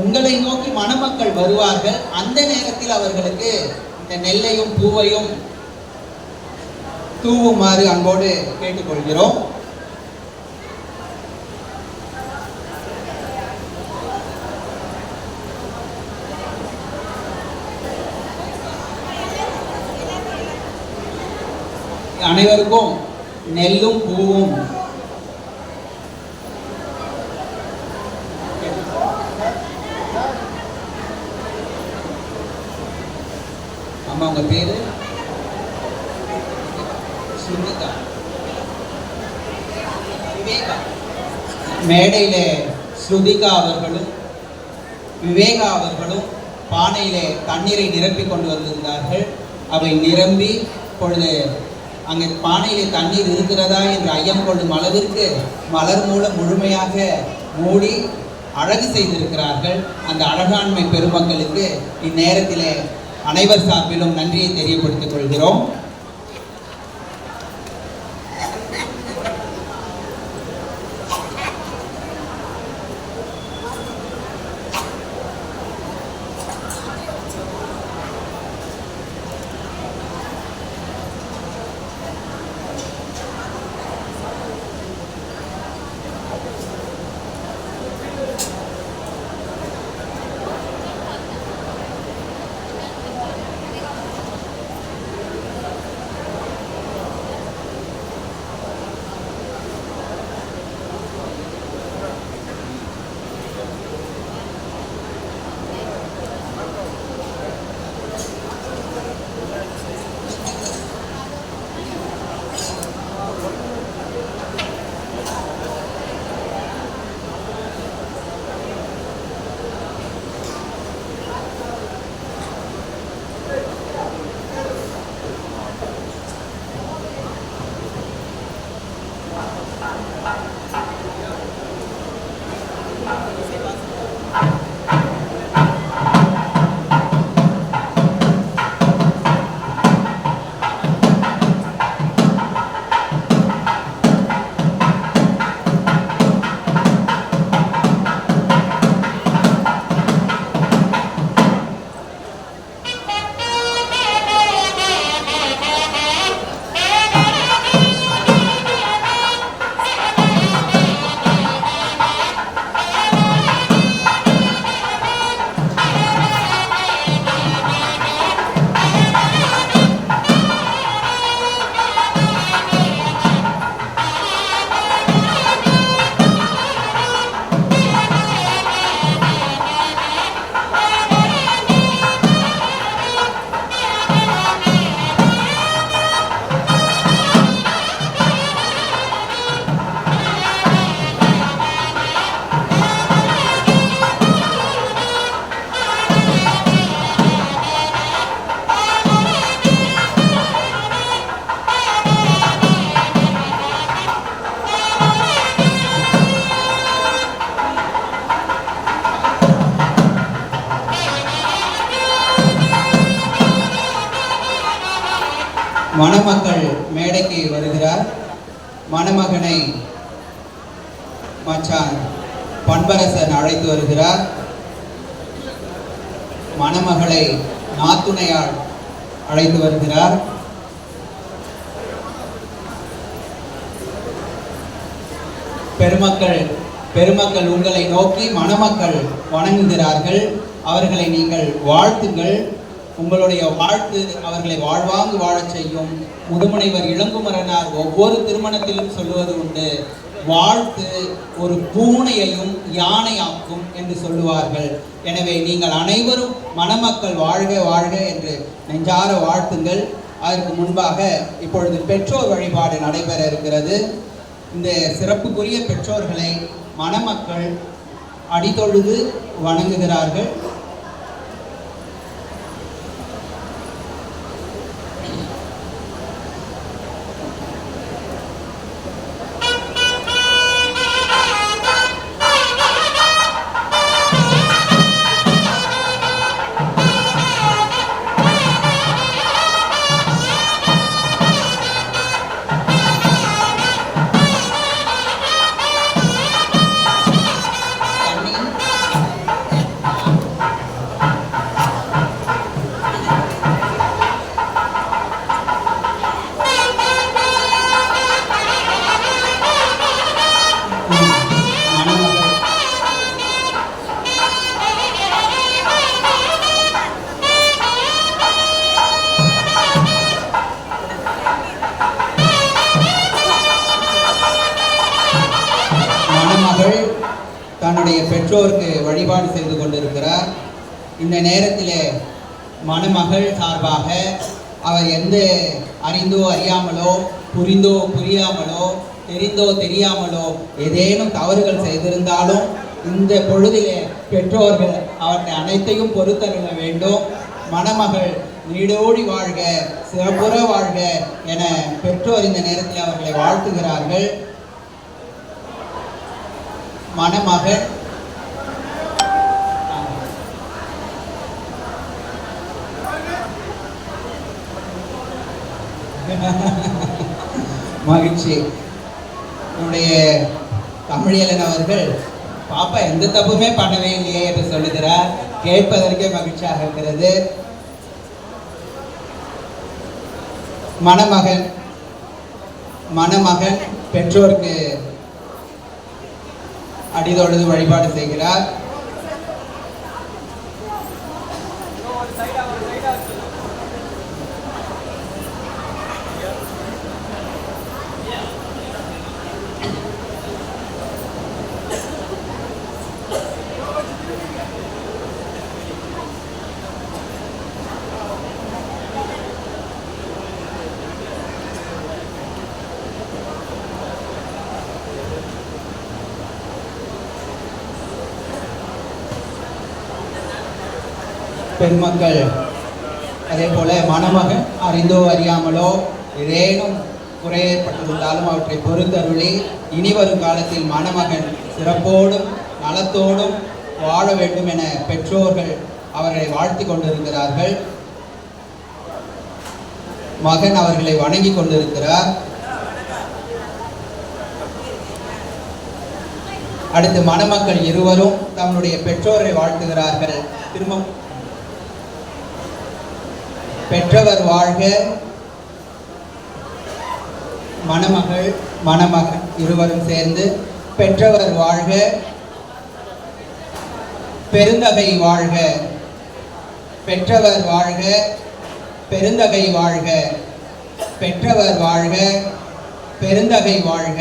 C: உங்களை நோக்கி மணமக்கள் வருவார்கள். அந்த நேரத்தில் அவர்களுக்கு இந்த நெல்லையும் பூவையும் தூவுமாறு அன்போடு கேட்டுக்கொள்கிறோம். அனைவருக்கும் நெல்லும் பூவும் அம்மா உங்க பேரு சுனிதா விவேகா. மேடையிலே ஸ்ருதிகா அவர்களும் விவேகா அவர்களும் பானையிலே தண்ணீரை நிரப்பி கொண்டு வந்திருந்தார்கள். அவை நிரம்பி இப்பொழுது அங்கே பானையிலே தண்ணீர் இருக்கிறதா என்று ஐயம் கொள்ளும் அளவிற்கு மலர் மூலம் முழுமையாக மூடி அழகு செய்திருக்கிறார்கள். அந்த அழகாண்மை பெருமக்களுக்கு இந்நேரத்திலே அனைவர் சார்பிலும் நன்றியை தெரியப்படுத்திக் கொள்கிறோம். மணமக்கள் மேடைக்கு வருகிறார். மணமகனை மச்சான் பண்பரசன் அழைத்து வருகிறார். மணமகளை நாத்துணையால் அழைத்து வருகிறார். பெருமக்கள் உங்களை நோக்கி மணமக்கள் வணங்குகிறார்கள். அவர்களை நீங்கள் வாழ்த்துங்கள். உங்களுடைய வாழ்த்து அவர்களை வாழ்வாங்கு வாழச் செய்யும். முதுமுனைவர் இளங்குமரனார் ஒவ்வொரு திருமணத்திலும் சொல்லுவது உண்டு, வாழ்த்து ஒரு பூனையையும் யானையாக்கும் என்று சொல்லுவார்கள். எனவே நீங்கள் அனைவரும் மணமக்கள் வாழ்க வாழ்க என்று நெஞ்சார வாழ்த்துங்கள். அதற்கு முன்பாக இப்பொழுது பெற்றோர் வழிபாடு நடைபெற இருக்கிறது. இந்த சிறப்புக்குரிய பெற்றோர்களை மணமக்கள் அடிதொழுது வணங்குகிறார்கள். தன்னுடைய பெற்றோருக்கு வழிபாடு செய்து கொண்டிருக்கிறார். இந்த நேரத்திலே மணமகள் சார்பாக அவர் எந்த அறிந்தோ அறியாமலோ, புரிந்தோ புரியாமலோ, தெரிந்தோ தெரியாமலோ ஏதேனும் தவறுகள் செய்திருந்தாலும் இந்த பொழுதிலே பெற்றோர்கள் அவற்றை அனைத்தையும் பொறுத்தருள வேண்டும். மணமகள் நீடோடி வாழ்க, சிறப்புற வாழ்க என பெற்றோர் இந்த நேரத்தில் அவர்களை வாழ்த்துகிறார்கள். மணமகன் மகிழ்ச்சி. நம்முடைய தமிழியலன் அவர்கள் பாப்பா எந்த தப்புமே பண்ணவே இல்லையே என்று சொல்லுகிறார். கேட்பதற்கே மகிழ்ச்சியாக இருக்கிறது. மணமகன் பெற்றோருக்கு அடிதொழுது வழிபாடு செய்கிறார். பெருமக்கள் அதே போல மணமகன் அறிந்தோ அறியாமலோ ஏதேனும் குறை ஏற்பட்டிருந்தாலும் அவற்றை பொறுத்தருளி இனி வரும் காலத்தில் மணமகன் சிறப்போடும் நலத்தோடும் வாழ வேண்டும் என பெற்றோர்கள் அவர்களை வாழ்த்தி கொண்டிருக்கிறார்கள். மகன் அவர்களை வணங்கி கொண்டிருக்கிறார். அடுத்து மணமக்கள் இருவரும் தம்முடைய பெற்றோரை வாழ்த்துகிறார்கள். திரும்ப பெற்றவர் வாழ்க, மணமகன் இருவரும் சேர்ந்து பெற்றவர் வாழ்க, பெருந்தகை வாழ்க, பெற்றவர் வாழ்க, பெருந்தகை வாழ்க, பெற்றவர் வாழ்க, பெருந்தகை வாழ்க.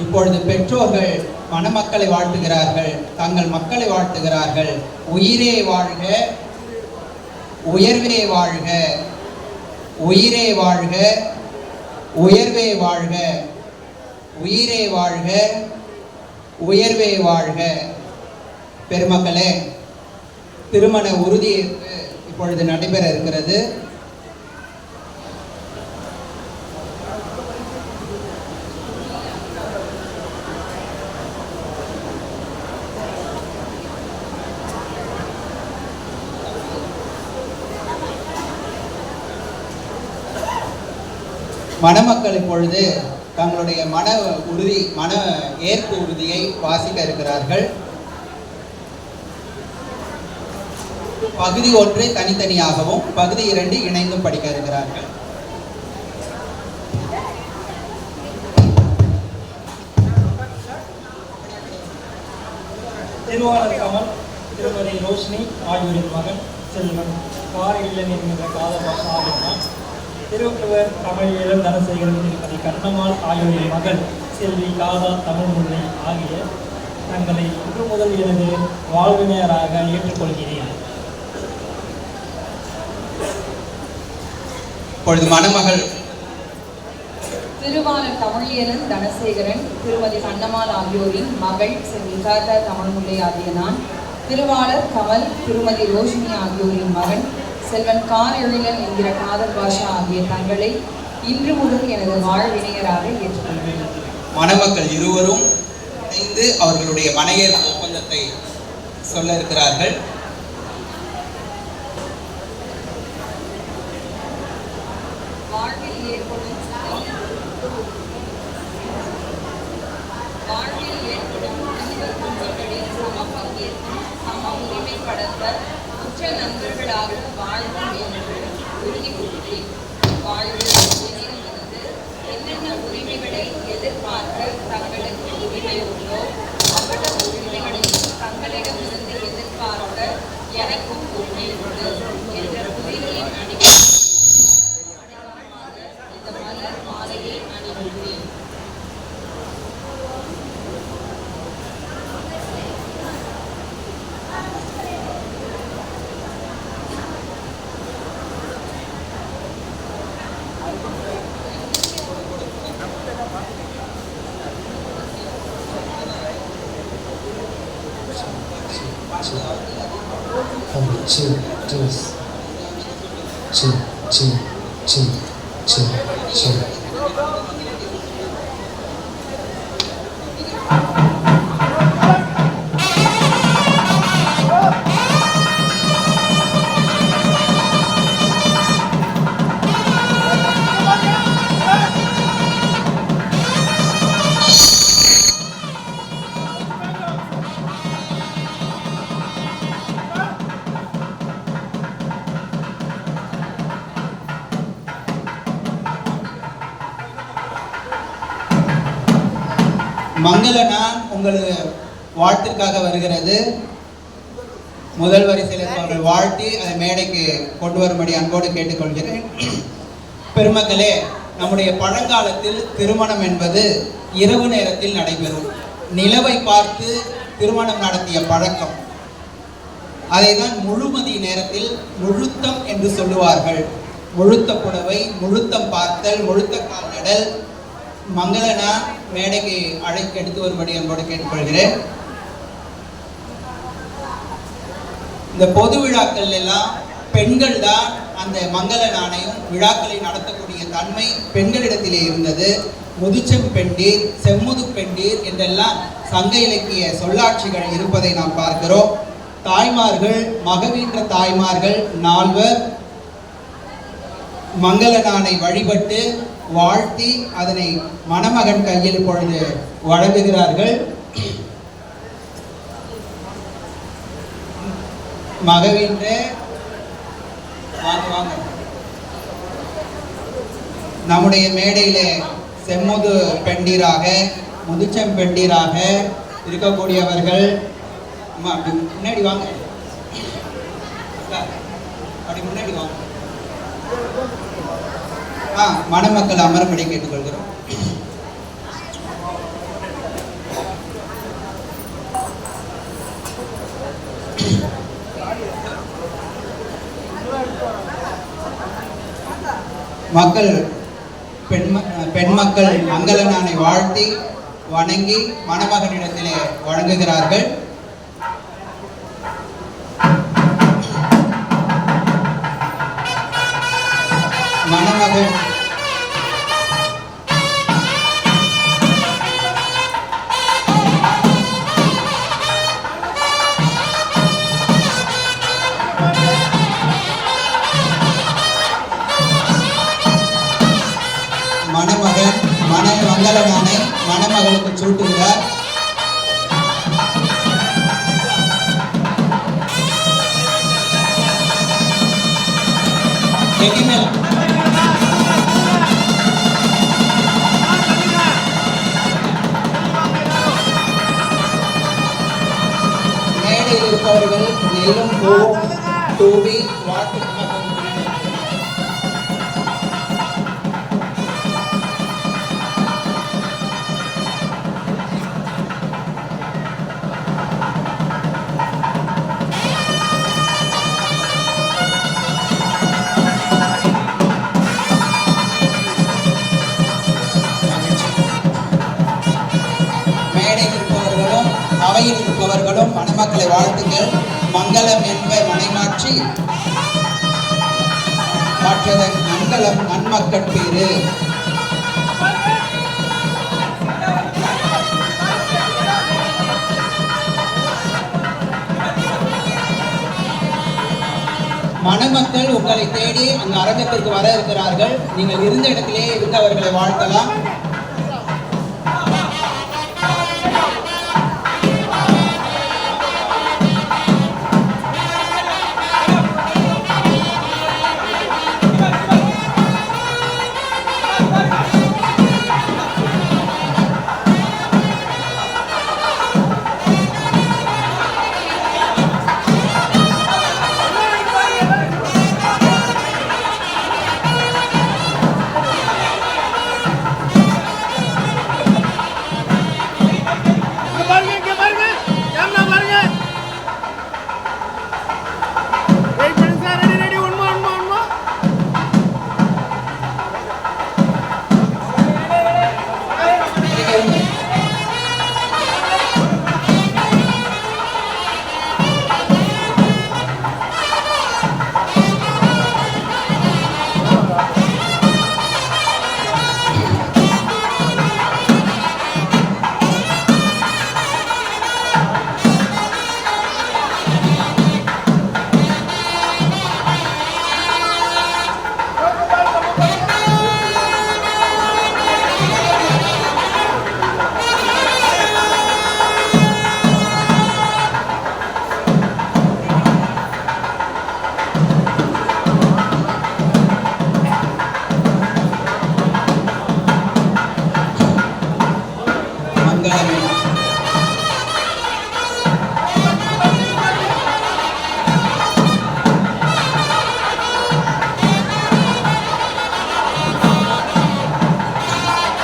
C: இப்பொழுது பெற்றோர்கள் மணமக்களை வாழ்த்துகிறார்கள், தங்கள் மக்களை வாழ்த்துகிறார்கள். உயிரே வாழ்க, உயர்வே வாழ்க, உயிரே வாழ்க, உயர்வே வாழ்க, உயிரே வாழ்க, உயர்வே வாழ்க. பெருமக்களே, திருமண உறுதியேற்பு இப்பொழுது நடைபெற இருக்கிறது. மணமக்கள் இப்பொழுது தங்களுடைய மன ஏற்பு உறுதியை வாசிக்க இருக்கிறார்கள். பகுதி 1 தனித்தனியாகவும் பகுதி 2 இணைந்தும் படிக்க இருக்கிறார்கள்.
D: திருவாளர் கமல் திருமதி ரோஷினி ஆகியோரின் மகன் செல்வன் காரில்லன் என்கின்ற காதபாஷா ஆகியோர், திருவள்ளுவர் தமிழியலும் தனசேகரன் திருமதி கண்ணம்மாள் ஆகியோரின் மகள் செல்வி காதா தமிழ்முல்லை ஆகிய தங்களை இன்று முதல் எனது வாழ்வினராக ஏற்றுக்கொள்கிறேன்.
C: இப்பொழுது மணமகள்
E: திருவாளர் தமிழியலன் தனசேகரன் திருமதி கண்ணம்மாள் ஆகியோரின் மகள் செல்வி காதா தமிழ்முல்லை ஆகிய நான், திருவாளர் கமல் திருமதி ரோஷினி ஆகியோரின் மகன் செல்வன் காரிழன் என்கிற காதல் பாஷா ஆகிய தங்களை இன்று முதல் எனது வாழ்வினையராக ஏற்றுக்கொள்கிறேன்.
C: மணமக்கள் இருவரும் இணைந்து அவர்களுடைய மனையேற்பு ஒப்பந்தத்தை சொல்ல இருக்கிறார்கள்.
E: வாழ்வில் ஏற்படும் சம பங்கேற்பும் சம உரிமைப்படுத்தல் உற்ற நண்பர்களாக வாழ்வோம் என்று உறுதி கூறுகிறேன். வாழ்வில் என்னிடமிருந்து என்னென்ன உரிமைகளை எதிர்பார்க்க தங்களுக்கு உரிமை உண்டோ அவ்வளவு உரிமைகளையும் தங்களிடமிருந்து எதிர்பார்க்க எனக்கும் உரிமை உண்டு என்ற உரிமையின் அடிப்படையில் இந்த மலர் மாலையை அணிவிக்கிறேன்.
C: chill, just chill, chill, chill, chill, chill. மங்கள நான் உங்கள் வாழ்த்திற்காக வருகிறது. முதல் வரிசையில் இருப்பவர்கள் வாழ்த்தி அதை மேடைக்கு கொண்டு வரும்படி அன்போடு கேட்டுக்கொள்கிறேன். பெருமக்களே, நம்முடைய பழங்காலத்தில் திருமணம் என்பது இரவு நேரத்தில் நடைபெறும். நிலவை பார்த்து திருமணம் நடத்திய பழக்கம். அதை தான் முழுமதி நேரத்தில் முழுத்தம் என்று சொல்லுவார்கள். முழுத்த புடவை, முழுத்தம் பார்த்தல், முழுத்த கால்நடல். மங்களனா மேடைக்கு அழைத்து எடுத்து வரும்படி என்போடு கேட்டுக்கொள்கிறேன். இந்த பொது விழாக்கள் எல்லாம் பெண்கள் தான் அந்த மங்கள நாணையும் விழாக்களை நடத்தக்கூடிய தன்மை பெண்களிடத்திலே இருந்தது. முதுச்செம் பெண்டீர், செம்முது பெண்டீர் என்றெல்லாம் சங்க இலக்கிய சொல்லாட்சிகள் இருப்பதை நாம் பார்க்கிறோம். தாய்மார்கள், மகவீன்ற தாய்மார்கள் 4 மங்கள நாணை வழிபட்டு வாழ்த்தி அதனை மணமகன் கையில் இப்பொழுது வழங்குகிறார்கள். மகவீன்ற வாங்க வாங்க. நம்முடைய மேடையிலே செம்முது பெண்டீராக, முதுச்செம் பெண்டீராக இருக்கக்கூடியவர்கள் முன்னாடி வாங்க, அப்படி முன்னாடி வாங்க. மணமக்கள் அமரும்படி கேட்டுக்கொள்கிறோம். மக்கள் பெண்மக்கள் மங்கள நாணை வாழ்த்தி வணங்கி மணமகனிடத்திலே வழங்குகிறார்கள். மணமகன் மங்கள நாணை மணமகளுக்கு சூட்டுகிறார். மேடையில் இருப்பவர்கள் நெல்லும் தூவி வாழ்த்து அவையில் இருப்பவர்களும் மணமக்களை வாழ்த்துங்கள். மங்களம் என்ப மனைமாற்றி மாற்றதன் மங்களம் நன்மக்கட்பேறு. மணமக்கள் உங்களை தேடி அந்த அரங்கத்திற்கு வர இருக்கிறார்கள். நீங்கள் இருந்த இடத்திலே இருந்து அவர்களை வாழ்த்தலாம்.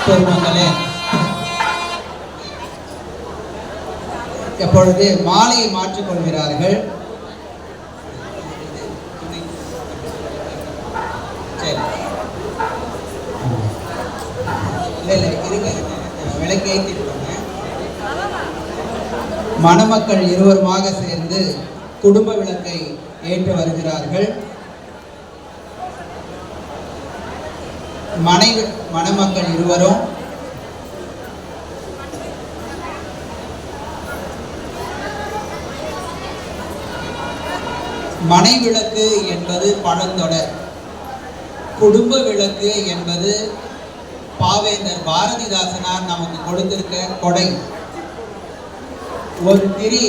C: பெருமக்களே, எப்பொழுது மாலையை மாற்றிக்கொள்கிறார்கள். சரி, இல்லை இருங்க, விளக்கை ஏற்றிருப்பாங்க. மணமக்கள் இருவருமாக சேர்ந்து குடும்ப விளக்கை ஏற்று வருகிறார்கள். மணமக்கள் இருவரும் மனை விளக்கு என்பது பழந்தொடர், குடும்ப விளக்கு என்பது பாவேந்தர் பாரதிதாசனார் நமக்கு கொடுத்திருக்க கொடை. ஒரு திரி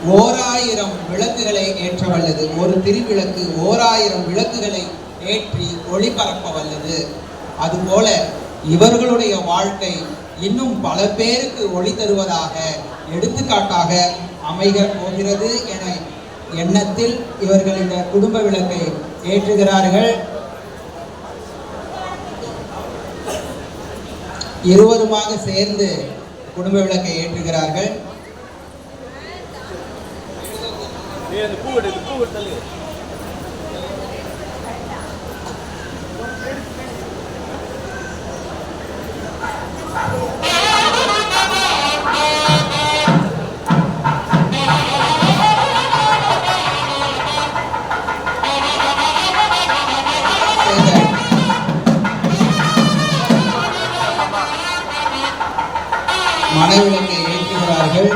C: 1000 விளக்குகளை ஏற்ற வல்லது. ஒரு திருவிளக்கு 1000 விளக்குகளை ஏற்றி ஒளிபரப்ப வல்லது. அதுபோல இவர்களுடைய வாழ்க்கை இன்னும் பல பேருக்கு ஒளி தருவதாக, எடுத்துக்காட்டாக அமைக போகிறது என எண்ணத்தில் இவர்கள் இந்த குடும்ப விளக்கை ஏற்றுகிறார்கள். இருவருமாக சேர்ந்து குடும்ப விளக்கை ஏற்றுகிறார்கள். மணவிளக்கை ஏற்றுகிறார்கள்.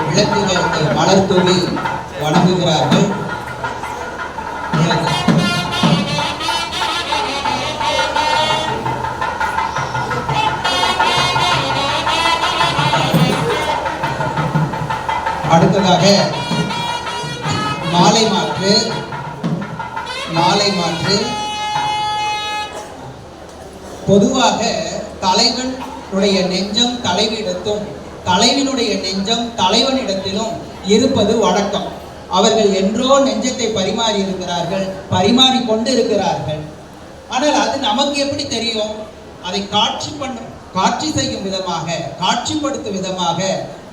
C: விளக்குகளுக்கு மலர் தூவி வணங்குகிறார்கள். அடுத்ததாக மாலை மாற்று. பொதுவாக தலைவனுடைய நெஞ்சம் தலைவியிடத்தும் தலைவனுடைய நெஞ்சம் தலைவனிடத்திலும் இருப்பது வழக்கம். அவர்கள் என்றோ நெஞ்சத்தை பரிமாறி இருக்கிறார்கள், பரிமாறிக்கொண்டு இருக்கிறார்கள். ஆனால் அது நமக்கு எப்படி தெரியும்? அதை காட்சி செய்யும் விதமாக, காட்சிப்படுத்தும் விதமாக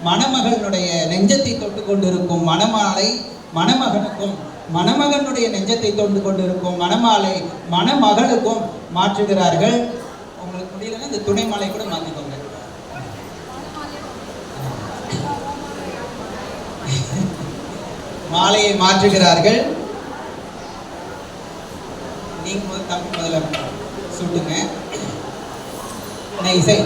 C: மணமகளுடைய நெஞ்சத்தை தொட்டு கொண்டிருக்கும் மணமாலை மணமகனுக்கும், மணமகனுடைய நெஞ்சத்தை தொண்டு கொண்டிருக்கும் மணமாலை மணமகளுக்கும் மாற்றுகிறார்கள். உங்களுக்கு முடியலன்னா இந்த துணை மாலை கூட மாற்றிக்கோங்க. மாலையை மாற்றுகிறார்கள். நீங்க தம்பி முதல்ல சுட்டுங்க. இசை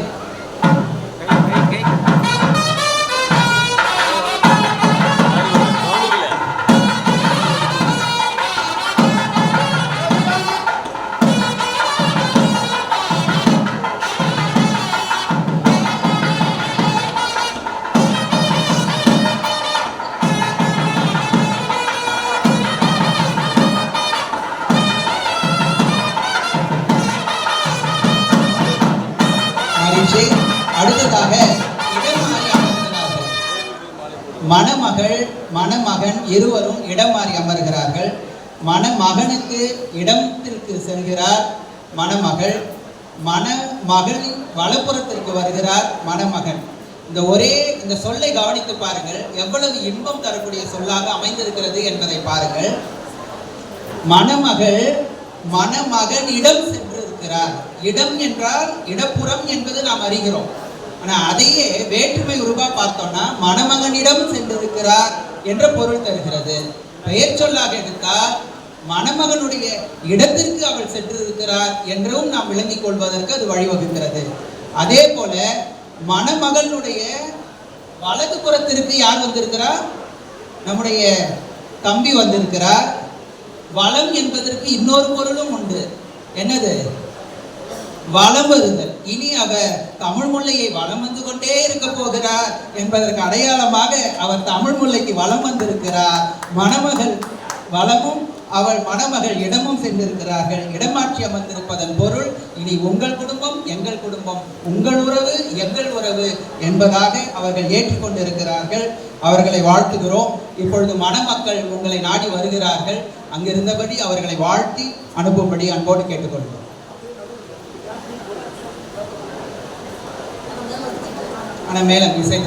C: அடுத்ததாக இடமாறி அமர்கிறார்கள். மணமகள் மணமகன் இருவரும் இடமாறி அமர்கிறார்கள். மணமகனுக்கு இடத்திற்கு செல்கிறார் மணமகள், மணமகளின் வலப்புறத்திற்கு வருகிறார் மணமகன். இந்த சொல்லை கவனித்து பாருங்கள், எவ்வளவு இன்பம் தரக்கூடிய சொல்லாக அமைந்திருக்கிறது என்பதை பாருங்கள். மணமகள் மணமகனிடம் சென்றிருக்கிறார். இடம் என்றால் இடப்புறம் என்பது நாம் அறிகிறோம். ஆனால் அதையே வேற்றுமை உருவா பார்த்தோம்னா மணமகனிடம் சென்றிருக்கிறார் என்ற பொருள் தருகிறது. பெயர் சொல்லாக எடுத்தால் மணமகனுடைய இடத்திற்கு அவள் சென்றிருக்கிறார் என்றும் நாம் விளங்கிக் கொள்வதற்கு அது வழிவகுக்கிறது. அதே போல மணமகனுடைய வலது புறத்திற்கு யார் வந்திருக்கிறார்? நம்முடைய தம்பி வந்திருக்கிறார். வளம் என்பதற்கு இன்னொரு பொருளும் உண்டு. என்னது? வளம் வருதல். இனி அவர் தமிழ் முல்லையை வளம் வந்து கொண்டே இருக்க போகிறார் என்பதற்கு அடையாளமாக அவர் தமிழ் முல்லைக்கு வளம் வந்திருக்கிறார். மணமகள் வளமும் அவள் மணமகள் இடமும் சென்றிருக்கிறார்கள். இடமாற்றி அமர்ந்திருப்பதன் பொருள் இனி உங்கள் குடும்பம் எங்கள் குடும்பம், உங்கள் உறவு எங்கள் உறவு என்பதாக அவர்கள் ஏற்றுக்கொண்டிருக்கிறார்கள். அவர்களை வாழ்த்துகிறோம். இப்பொழுது மணமக்கள் உங்களை நாடி வருகிறார்கள். அங்கிருந்தபடி அவர்களை வாழ்த்தி அனுப்பும்படி அன்போடு கேட்டுக்கொள்கிறோம். ஆனால் மேலே இசை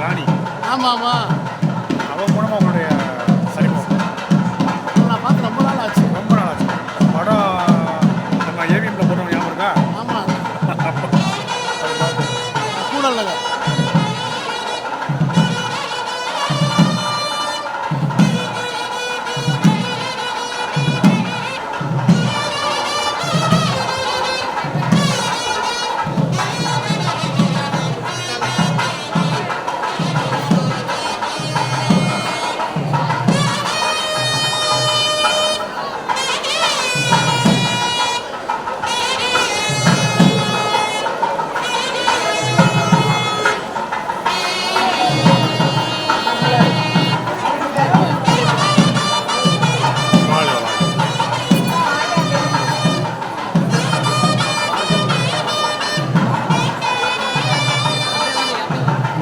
B: ராணி.
F: ஆமாம் ஆமாம்,
B: அவன் மூலமாக அவங்களுடைய சரிமுகம்
F: நான் பார்த்து ரொம்ப நாள் ஆச்சு.
B: படம் நம்ம ஏவிஎம்ல போடுறோம், ஞாபகம் இருக்கா?
F: ஆமாம், கூடல் நகர்.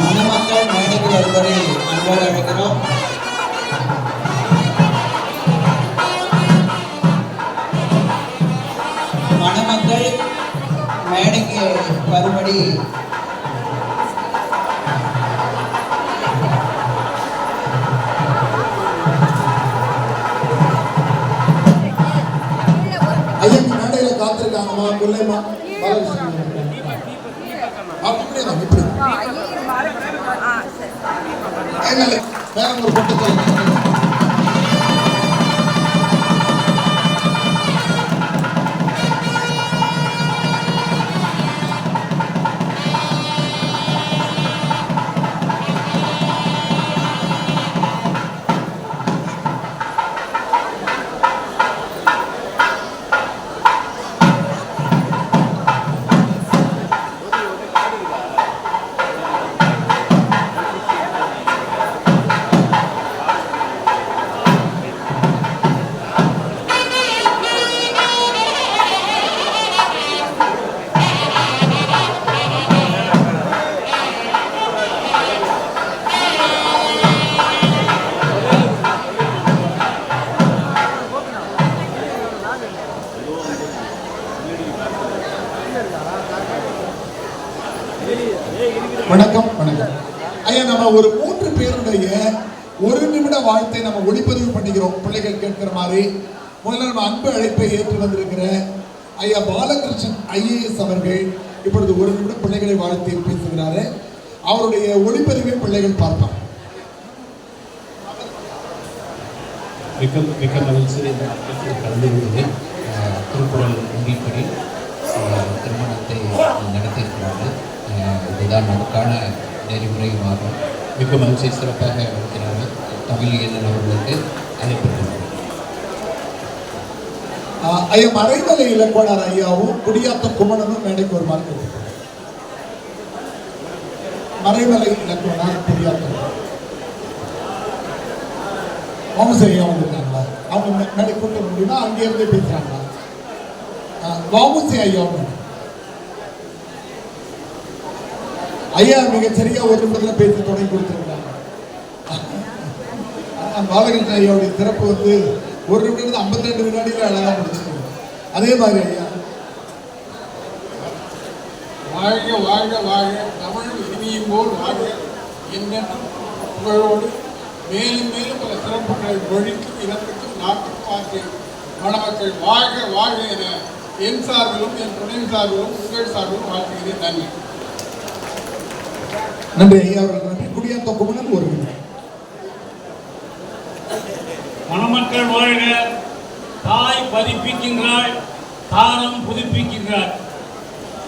C: மணமக்கள் மேடைக்கு வருவதை அன்போடு அழைக்கிறோம். மணமக்கள் மேடைக்கு வரும்படி
G: ஐயா மேடையில காத்திருக்காங்கம்மா. கொல்லைமா அப்படியே தான் இப்படி வேற ஒரு பொட்டு வணக்கம் வணக்கம் ஐயா. நம்ம ஒரு 3 பேருடைய 1 நிமிட வாழ்த்தை நம்ம ஒளிப்பதிவு பண்ணிக்கிறோம், பிள்ளைகள் கேட்கிற மாதிரி. முதல்ல நம்ம அன்பு அழைப்பை ஏற்று வந்திருக்கிற ஐயா பாலகிருஷ்ணன் ஐஏஎஸ் அவர்கள் இப்பொழுது 1 நிமிடம் பிள்ளைகளை வாழ்த்தி பேசுகிறாரு. அவருடைய ஒளிப்பதிவை பிள்ளைகள் பார்ப்பாங்க.
H: மிக்க மகிழ்ச்சி கலந்து கொள்வது. திருக்குறள் உண்டிப்படி திருமணத்தை நடத்தியிருக்கிறார்கள். இதுதான் நமக்கான நெறிமுறையுமாகும். மிக்க மகிழ்ச்சி, சிறப்பாக நடத்தினார்கள். தமிழியன் அவர்களுக்கு அழைப்பிருக்கிறார்.
G: ஐயா மறைமலை இலக்குவனார் ஐயாவும் குடியாத்த குமணனும் மேடைக்கு ஒரு மார்க் எடுத்துக்கிறார். மறைமலை இலக்குவனார் குடியாத்தம் வாமுசி ஐயா வந்துருக்காங்களா? அவங்க மேடை கூட்ட முடியுமா? அங்கே இருந்தே பேசுறாங்களா? வாமுசி ஐயா ஐயா மிகச்சரியா ஒரு நிமிடத்துல பேசி தொடங்கி கொடுத்துருக்காங்க. பாலகிருஷ்ண ஐயாவுடைய சிறப்பு வந்து ஒரு நிமிடத்துல 52 வினாடியில அழகா முடிச்சிருக்கீங்க. அதே மாதிரி ஐயா
B: வாழ்க வாழ்க வாழ்க தமிழ் இனியும் போல் வாழ்க என்னென்னும் புகழோடு மேலும் மேலும் பல சிறப்புகளை மொழிக்கும் இனத்துக்கும் நாட்டுக்கும் ஆற்றிய மணமக்கள் வாழ்க வாழ்க என என் சார்பிலும் என் துணை சார்பிலும் உங்கள் சார்பிலும் வாழ்த்துகிறேன். நன்றி.
G: நன்றி ஐயா அவர்கள். நன்றி. குடியாத்த குமணன் ஒரு நிமிடம்.
A: மணமக்கள் வாழ்க. தாய் பதிப்பிக்கின்றாள், தாரம் புதுப்பிக்கின்றாள்.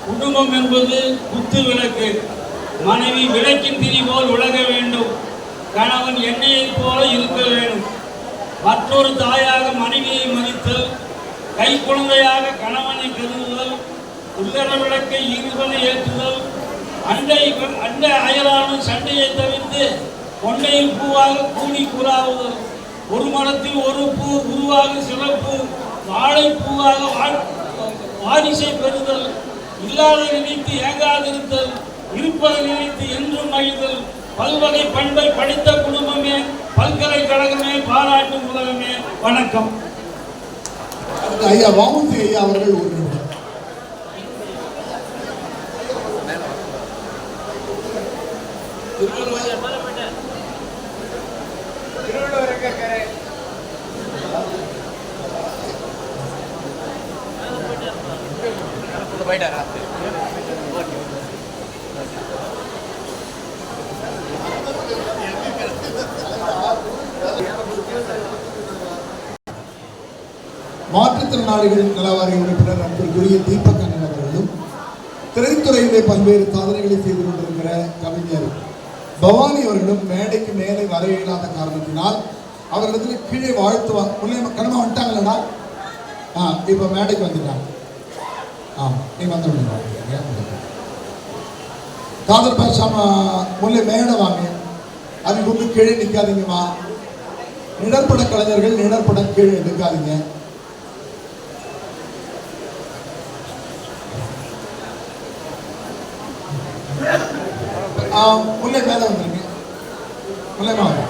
A: குடும்பம் என்பது குத்து விளக்கு. மனைவி விளக்கின் திரி போல் உலக வேண்டும். கணவன் எண்ணெயைப் போல இருக்க வேண்டும். மற்றொரு தாயாக மனைவியை மதித்தல், கை குழந்தையாக கணவனை கருதுதல், உள்ளர விளக்கை இருவனை ஏற்றுதல், அண்டை அயலானும் சண்டையை தவிர்த்து கொண்டையில் பூவாக கூடி கூறாவுதல், ஒரு மரத்தில் ஒரு பூ உருவாக சிறப்பு, வாழைப்பூவாக வாரிசை பெறுதல், இல்லாத நினைத்து ஏங்காதிருத்தல், இருப்பதை நினைத்து என்றும் மகிழ்தல், பல்வகை பண்பை படித்த குடும்பமே, பல்கலைக்கழகமே, பாராட்டும் உலகமே. வணக்கம்.
G: ஐயா வாமுசி ஐயா அவர்கள் ஒரு நிமிடம். மாற்றுத்திறனாளிகள் நல வாரிய உறுப்பினர் அன்பிற்குரிய தீபக் அண்ணன் அவர்களும் திரைத்துறையிலே பல்வேறு சாதனைகளை செய்து கொண்டிருக்கிற கவிஞர் பவானி அவர்களும் மேடைக்கு மேலே வர இயலாத காரணத்தினால் அவர்களிடத்தில் கீழே வாழ்த்துவாங்க. கடமை வந்துட்டாங்களா? இப்போ மேடைக்கு வந்துட்டாங்க. நீ வந்து காதர் பாஷா முல்லை மேடை வாங்க. அதுக்கு வந்து கீழே நிற்காதீங்கம்மா. நிழற்பட கலைஞர்கள் நிழற்படம் கீழே எடுக்காதீங்க. முல்லை மேலே வந்துருங்க. முல்லை வாங்க.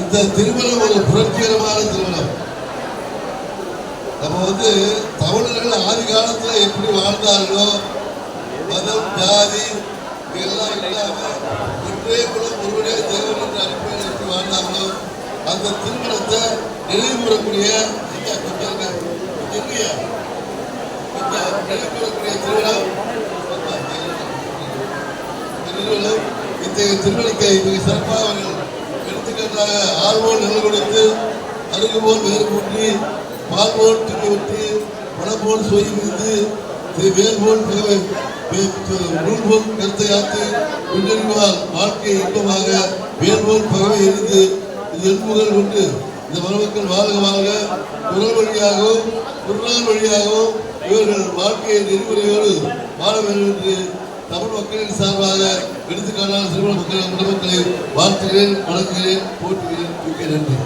I: இந்த திருமணம் ஒரு புரட்சிகரமான திருமணம். நம்ம வந்து தமிழர்கள் ஆதி காலத்துல எப்படி வாழ்ந்தார்களோ, மதம் ஜாதி இதெல்லாம் இல்லாம ஒன்றே குலம் ஒருவரே தேவன் என்ற அடிப்படையில் எப்படி வாழ்ந்தாங்களோ அந்த திருமணத்தை நினைவுகூறக்கூடிய இந்த நிகழ்ச்சிகளுக்குரிய திருவிழம் இத்தகைய திருவிழத்தை மிக சிறப்பாக அவர்கள் எடுத்துக்காட்டாக ஆள்வோல் நிலை கொடுத்து அருகுபோல் வேறு கூட்டி பால் போல் திண்ணி விட்டு பணம் போல் சொய் விழுந்து வேல் போல் நூல் போல் கருத்தை ஆத்து பின்னறிவால் வாழ்க்கை இன்பமாக வேல் போல் பகவை எரிந்து இது எண்புகள் கொண்டு இந்த மணமக்கள் வாழ்க வாழ்க குரல் வழியாகவும் குரலால் வழியாகவும் இவர்கள் வாழ்க்கையை நெறிமுறையோடு வாழ வேண்டும் என்று தமிழ் மக்களின் சார்பாக எடுத்துக்காட்டான சிறுவன மக்கள் குடும்பங்களை வாழ்த்துகிறேன், வணங்குகிறேன், போற்றுகிறேன். மிக்க நன்றி.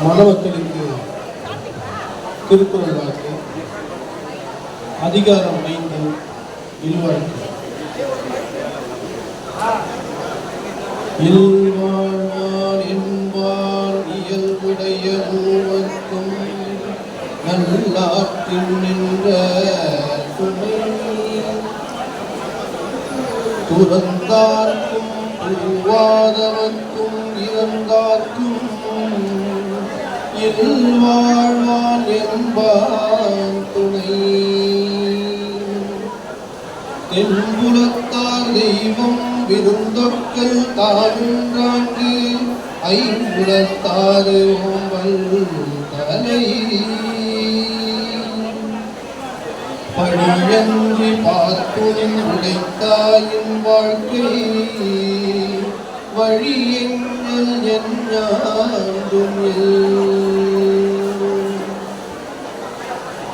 J: மணமக்களுக்கு திருக்குறள் வாழ்க்கை அதிகாரம் 5 இல்வாழ்க்கை. இல்வாழ்வார் என்பார் இயல்புடைய மூவர்க்கும் நல்லாற்றின் நின்ற துணை துறந்தார்க்கும் துருவாதவர்க்கும் இறந்தார்க்கும் இல்வாழ்வான் என்பான் துணை. தென்புலத்தார் தெய்வம் விருந்தொற்கள் தாழ்ந்தாங்கு ஐம்புலத்தாறு ஓம்பல் தலை பழியன்றி பார்த்துனின் உடைத்தாயின் வாழ்க்கை வழியெங்கள் எஞ்ஞாண்டும்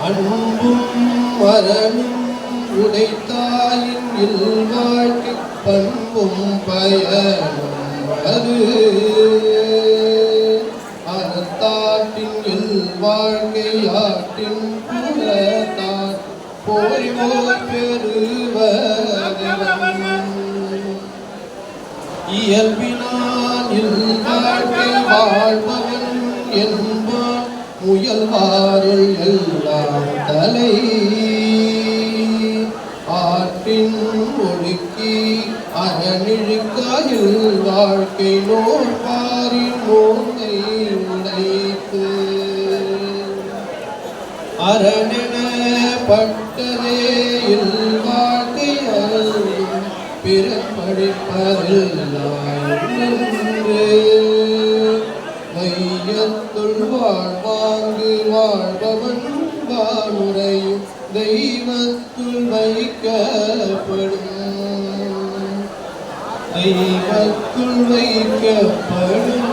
J: அன்பும் மரணும் உடைத்தாயின் இல்வாழ்க்கை பண்பும் பயனும் அது அறத்தாட்டின் இல்வாழ்க்கை ஆட்டின் புறத்தார் போய்வோர் பெறுவதவன் இயல்பினால் இல்வாழ்க்கை வாழ்பவன் என்பான் முயல்வாருள் எல்லாம் தலை ஆற்றின் ஒழுக்கி அறநிழுக்காயில் வாழ்க்கை நோற்பாரின் நோக்கை உடைத்து அரணென பட்டதே இல்வாழ்க்கை அருளும் பிறப்படிப்பதில்லாயின்று வையத்துள் வாழ்வாங்கு வாழ்பவன் வானுரையும் தெய்வத்துள் வைக்கப்படும் தெய்வத்துள் வைக்கப்படும்.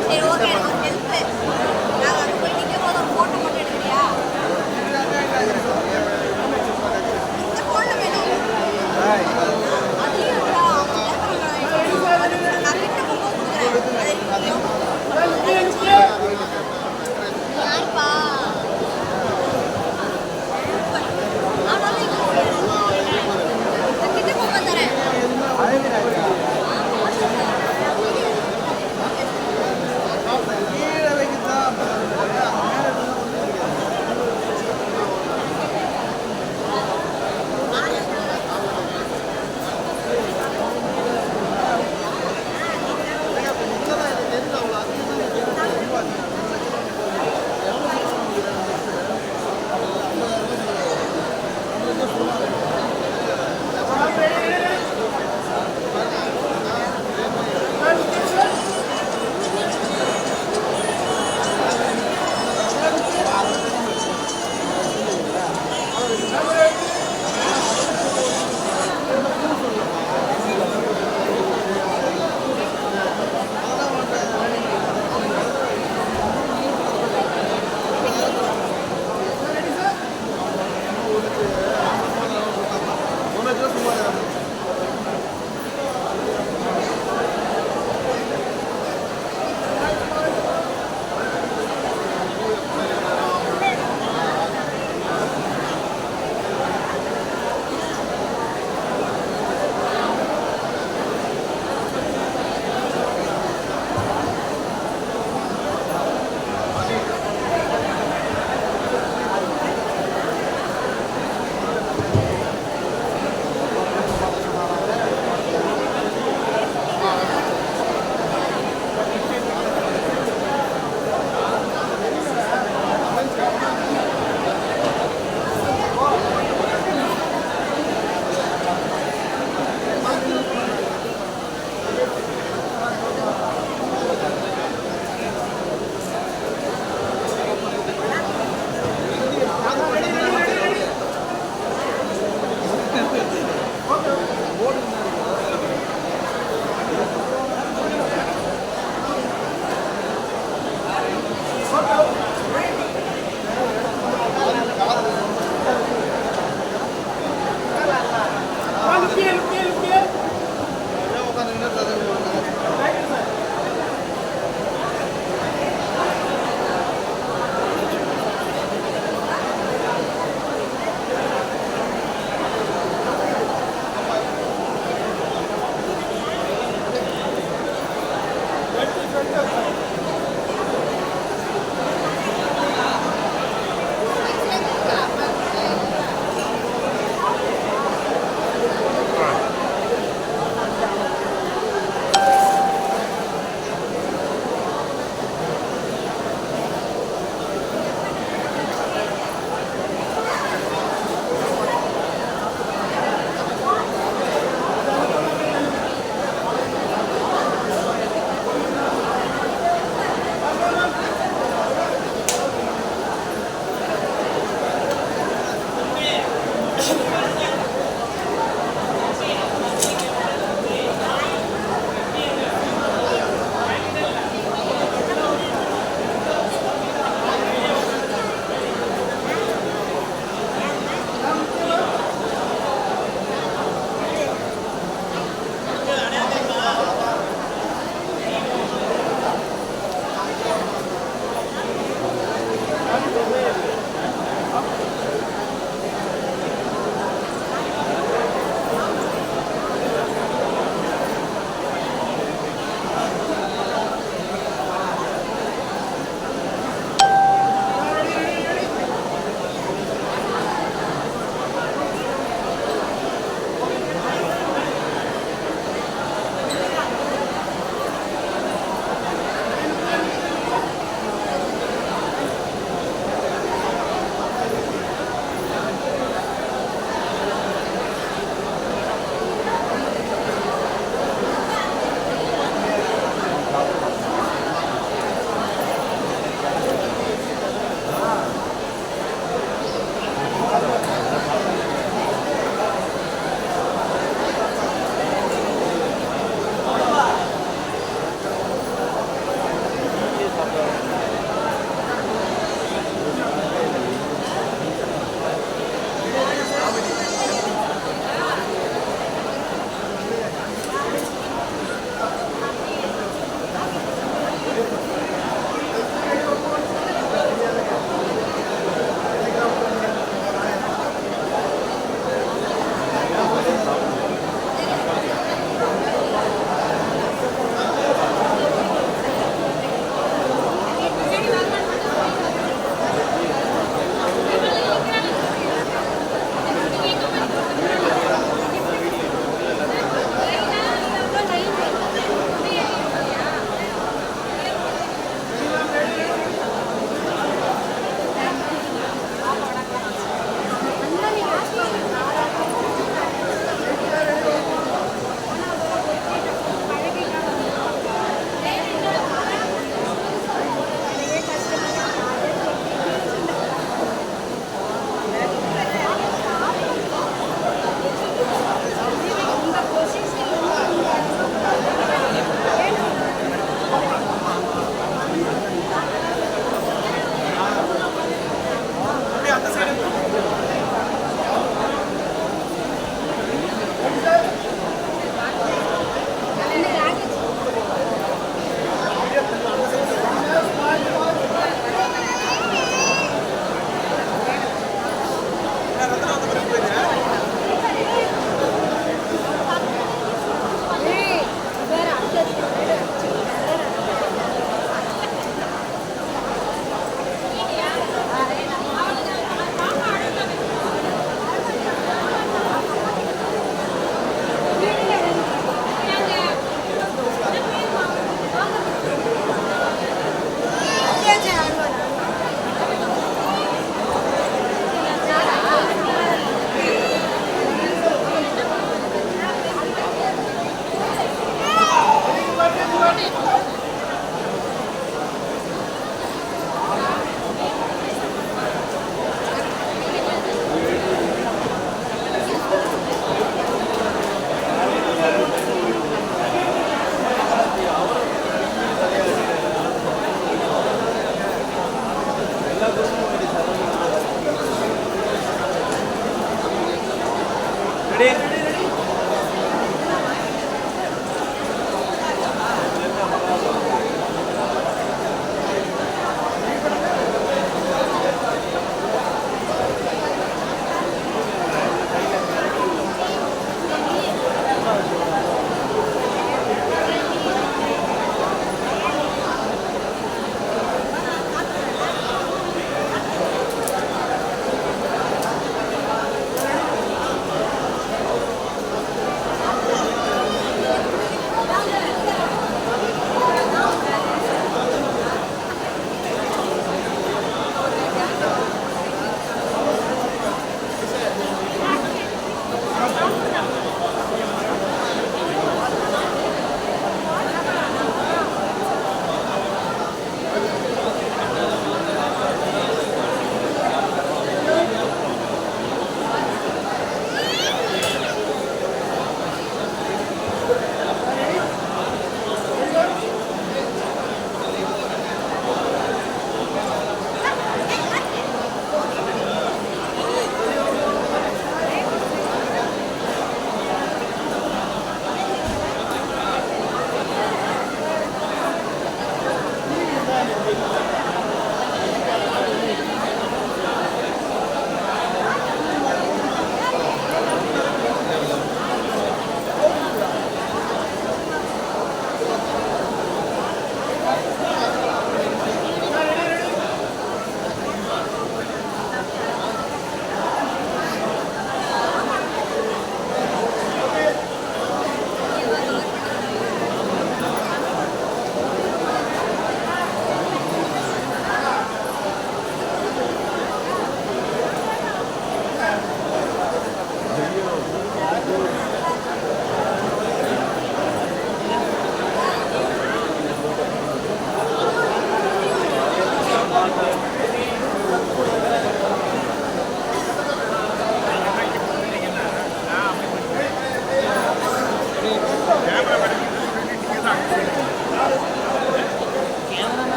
K: சரி ஓகே எனக்கு ஒரு ஹெல்ப் நாங்கள் அங்கே போய் நிற்கும் போது ஒரு ஃபோட்டோ மட்டும் எடுக்கிறியா இந்த ஃபோனில் வேணும் அதுலேயும் இருக்கா நான் கிட்ட போகும்போது கொடுக்குறேன் யாருப்பா ஆனாலும் நான் கிட்ட போக தரேன்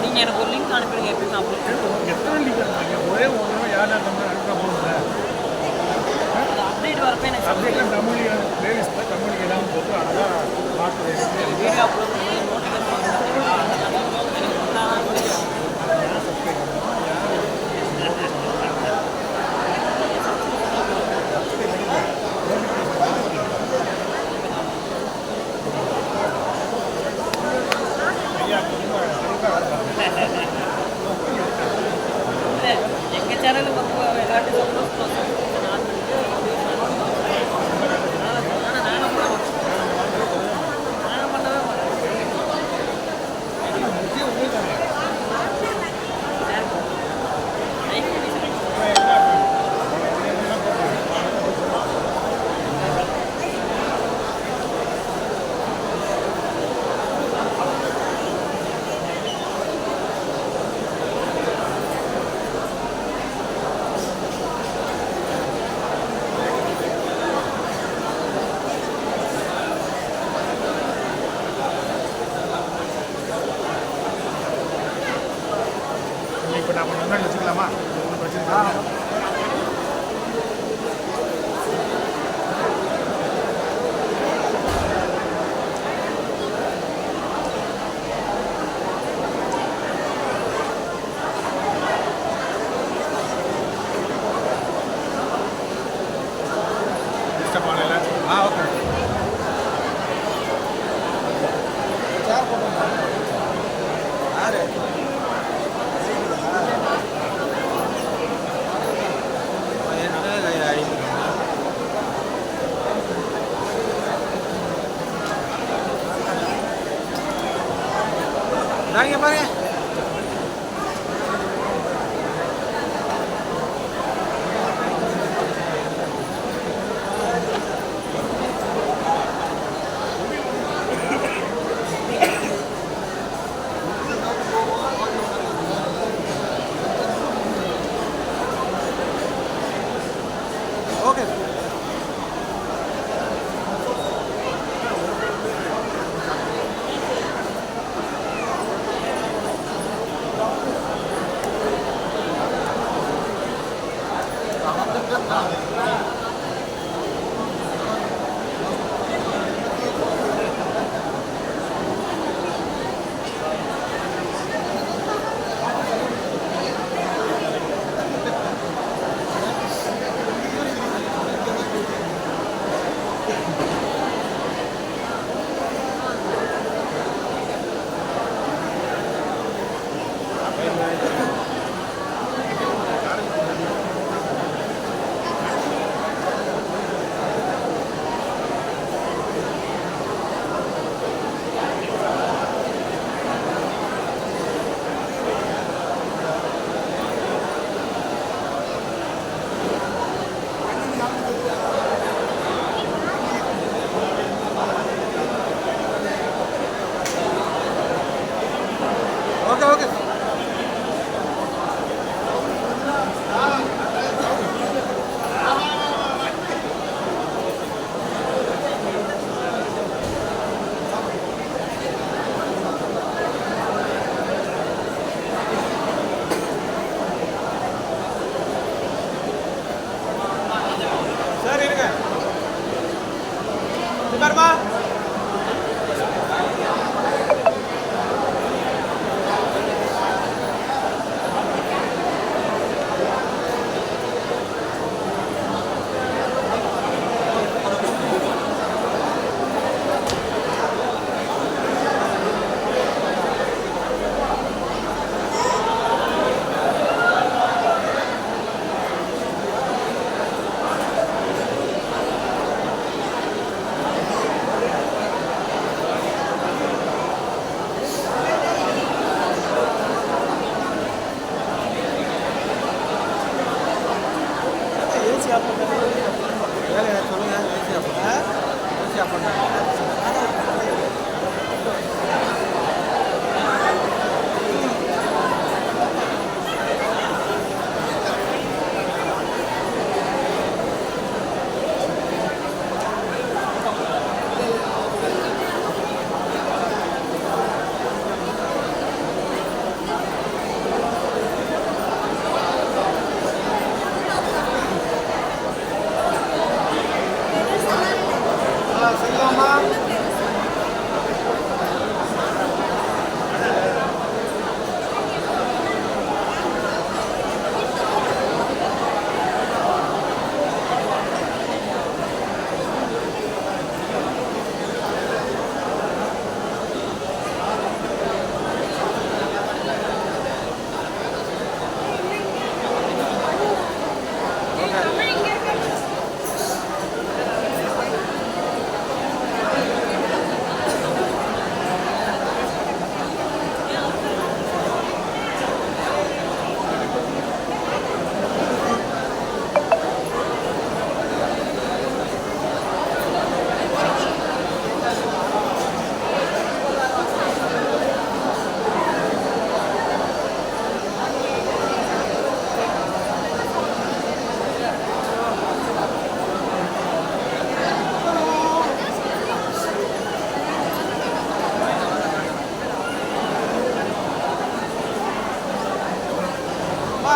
L: நீங்கள் எனக்கு ஒரு லிங்க் அனுப்பிடுங்க எப்படின்னு அப்டேட் வரப்போ எனக்கு வீடியோ அப்லோட் பண்ணி எங்கள் சேனலில் பார்த்து எல்லாத்தையும் பாருங்க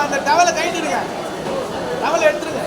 M: அந்த டவலை கைட்டிடுங்க, டவலை எடுத்துருங்க.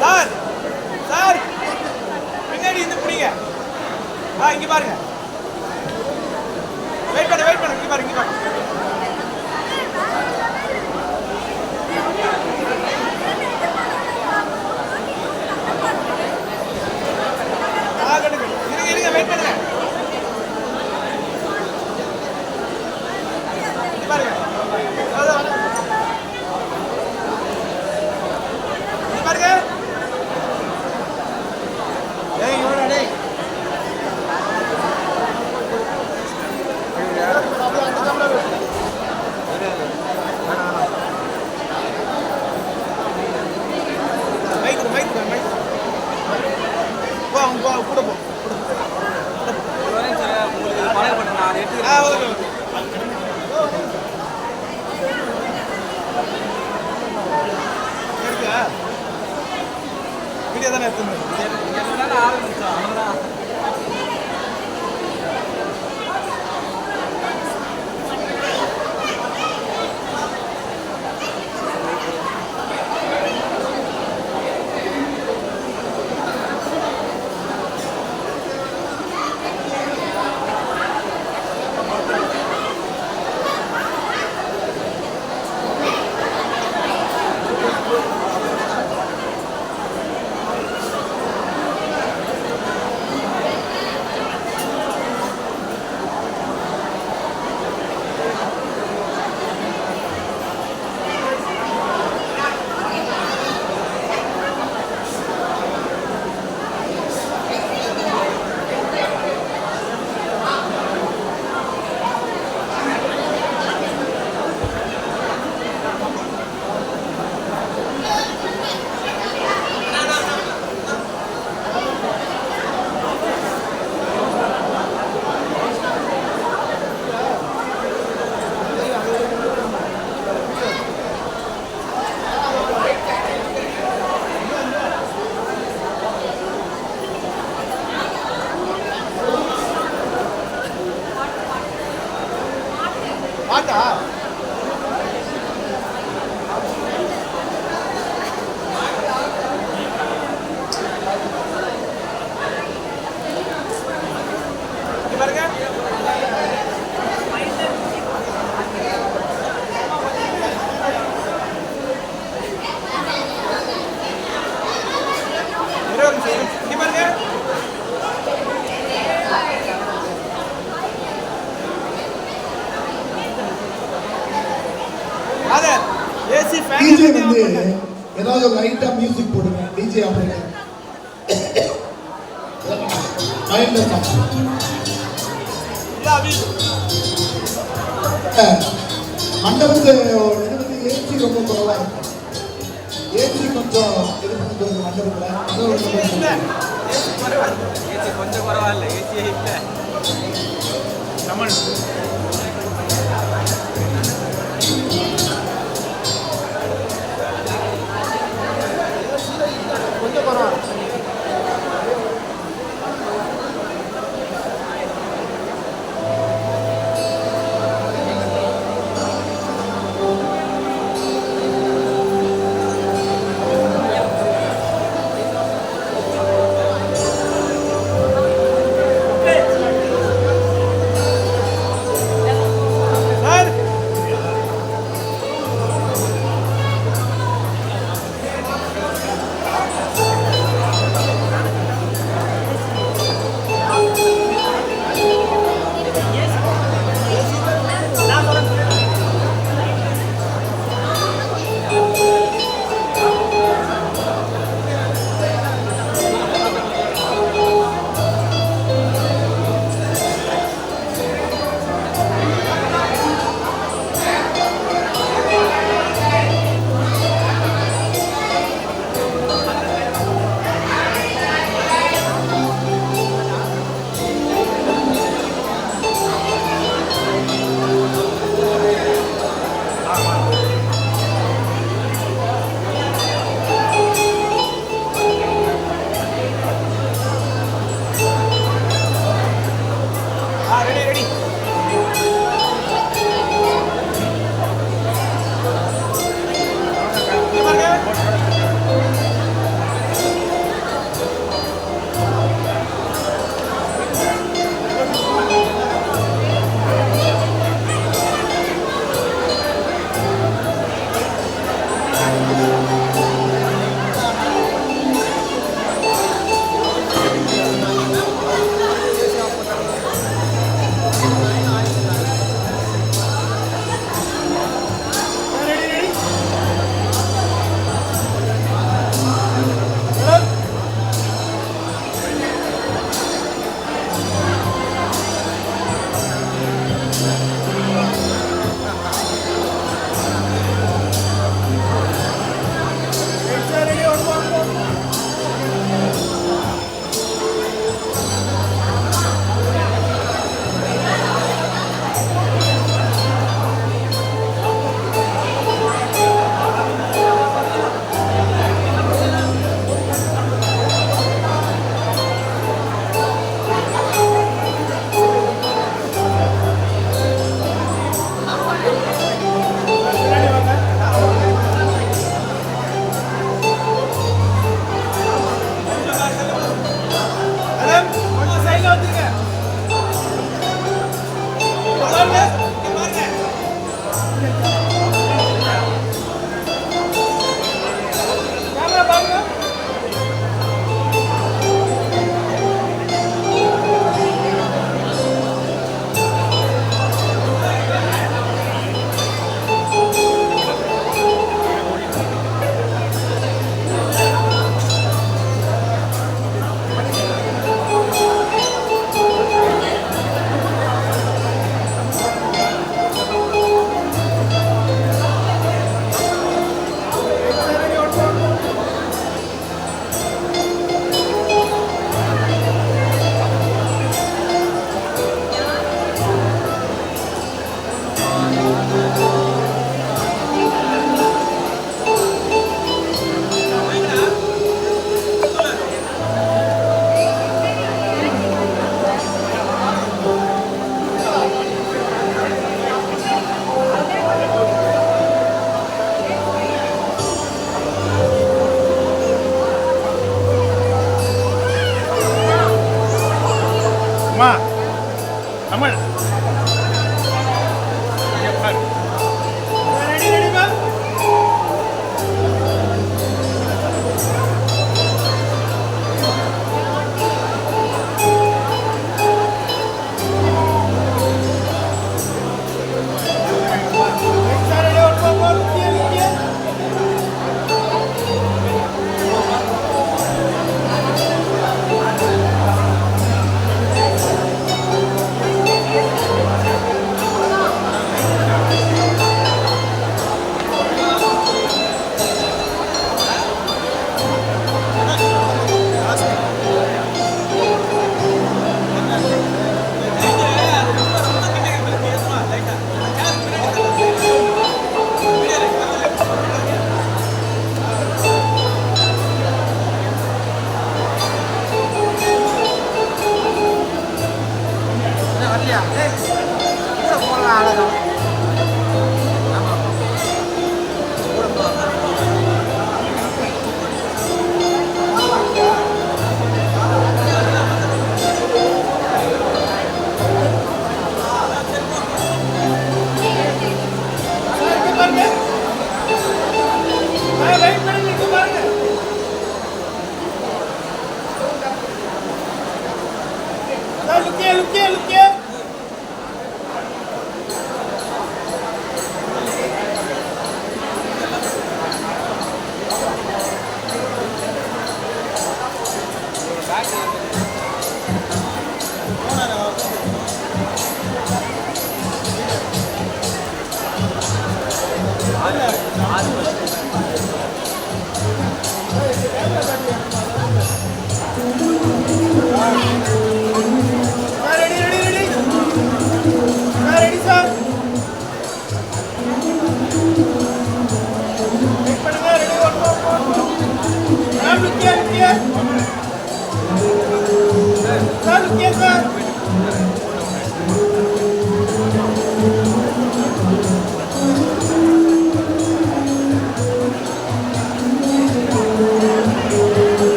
M: சார் சார் பின்னாடி இருந்து புடிங்க. இங்க பாருங்க, வெயிட் பண்ணு இங்க பாருங்க, இங்க பாருங்க. இருங்க வெயிட் பண்ணுங்க. ஓகே இருக்கா வீடியோ தானே எடுத்துருந்தேன் ஆரம்பிச்சோம் அவ்வளோதான். பாட்டா பாருங்க இங்க பாருங்க அது ஏசி ஃபேன்
G: டிஜே வந்து ஏதாவது ஒரு லைட்டா மியூசிக் போடுங்க. டிஜே ஆபரேட்டர் மைண்ட்ல மண்டபத்துல இது வந்து ஏசி ரொம்ப குறைவா இருக்கு. ஏசி கொஞ்சம் இது பண்ணிட்டு மண்டபத்துல
M: ஏசி கொஞ்சம் பரவாயில்ல ஏசியே இல்லை தமிழ் கொஞ்சம் பரவாயில்ல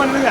F: பண்ணுங்க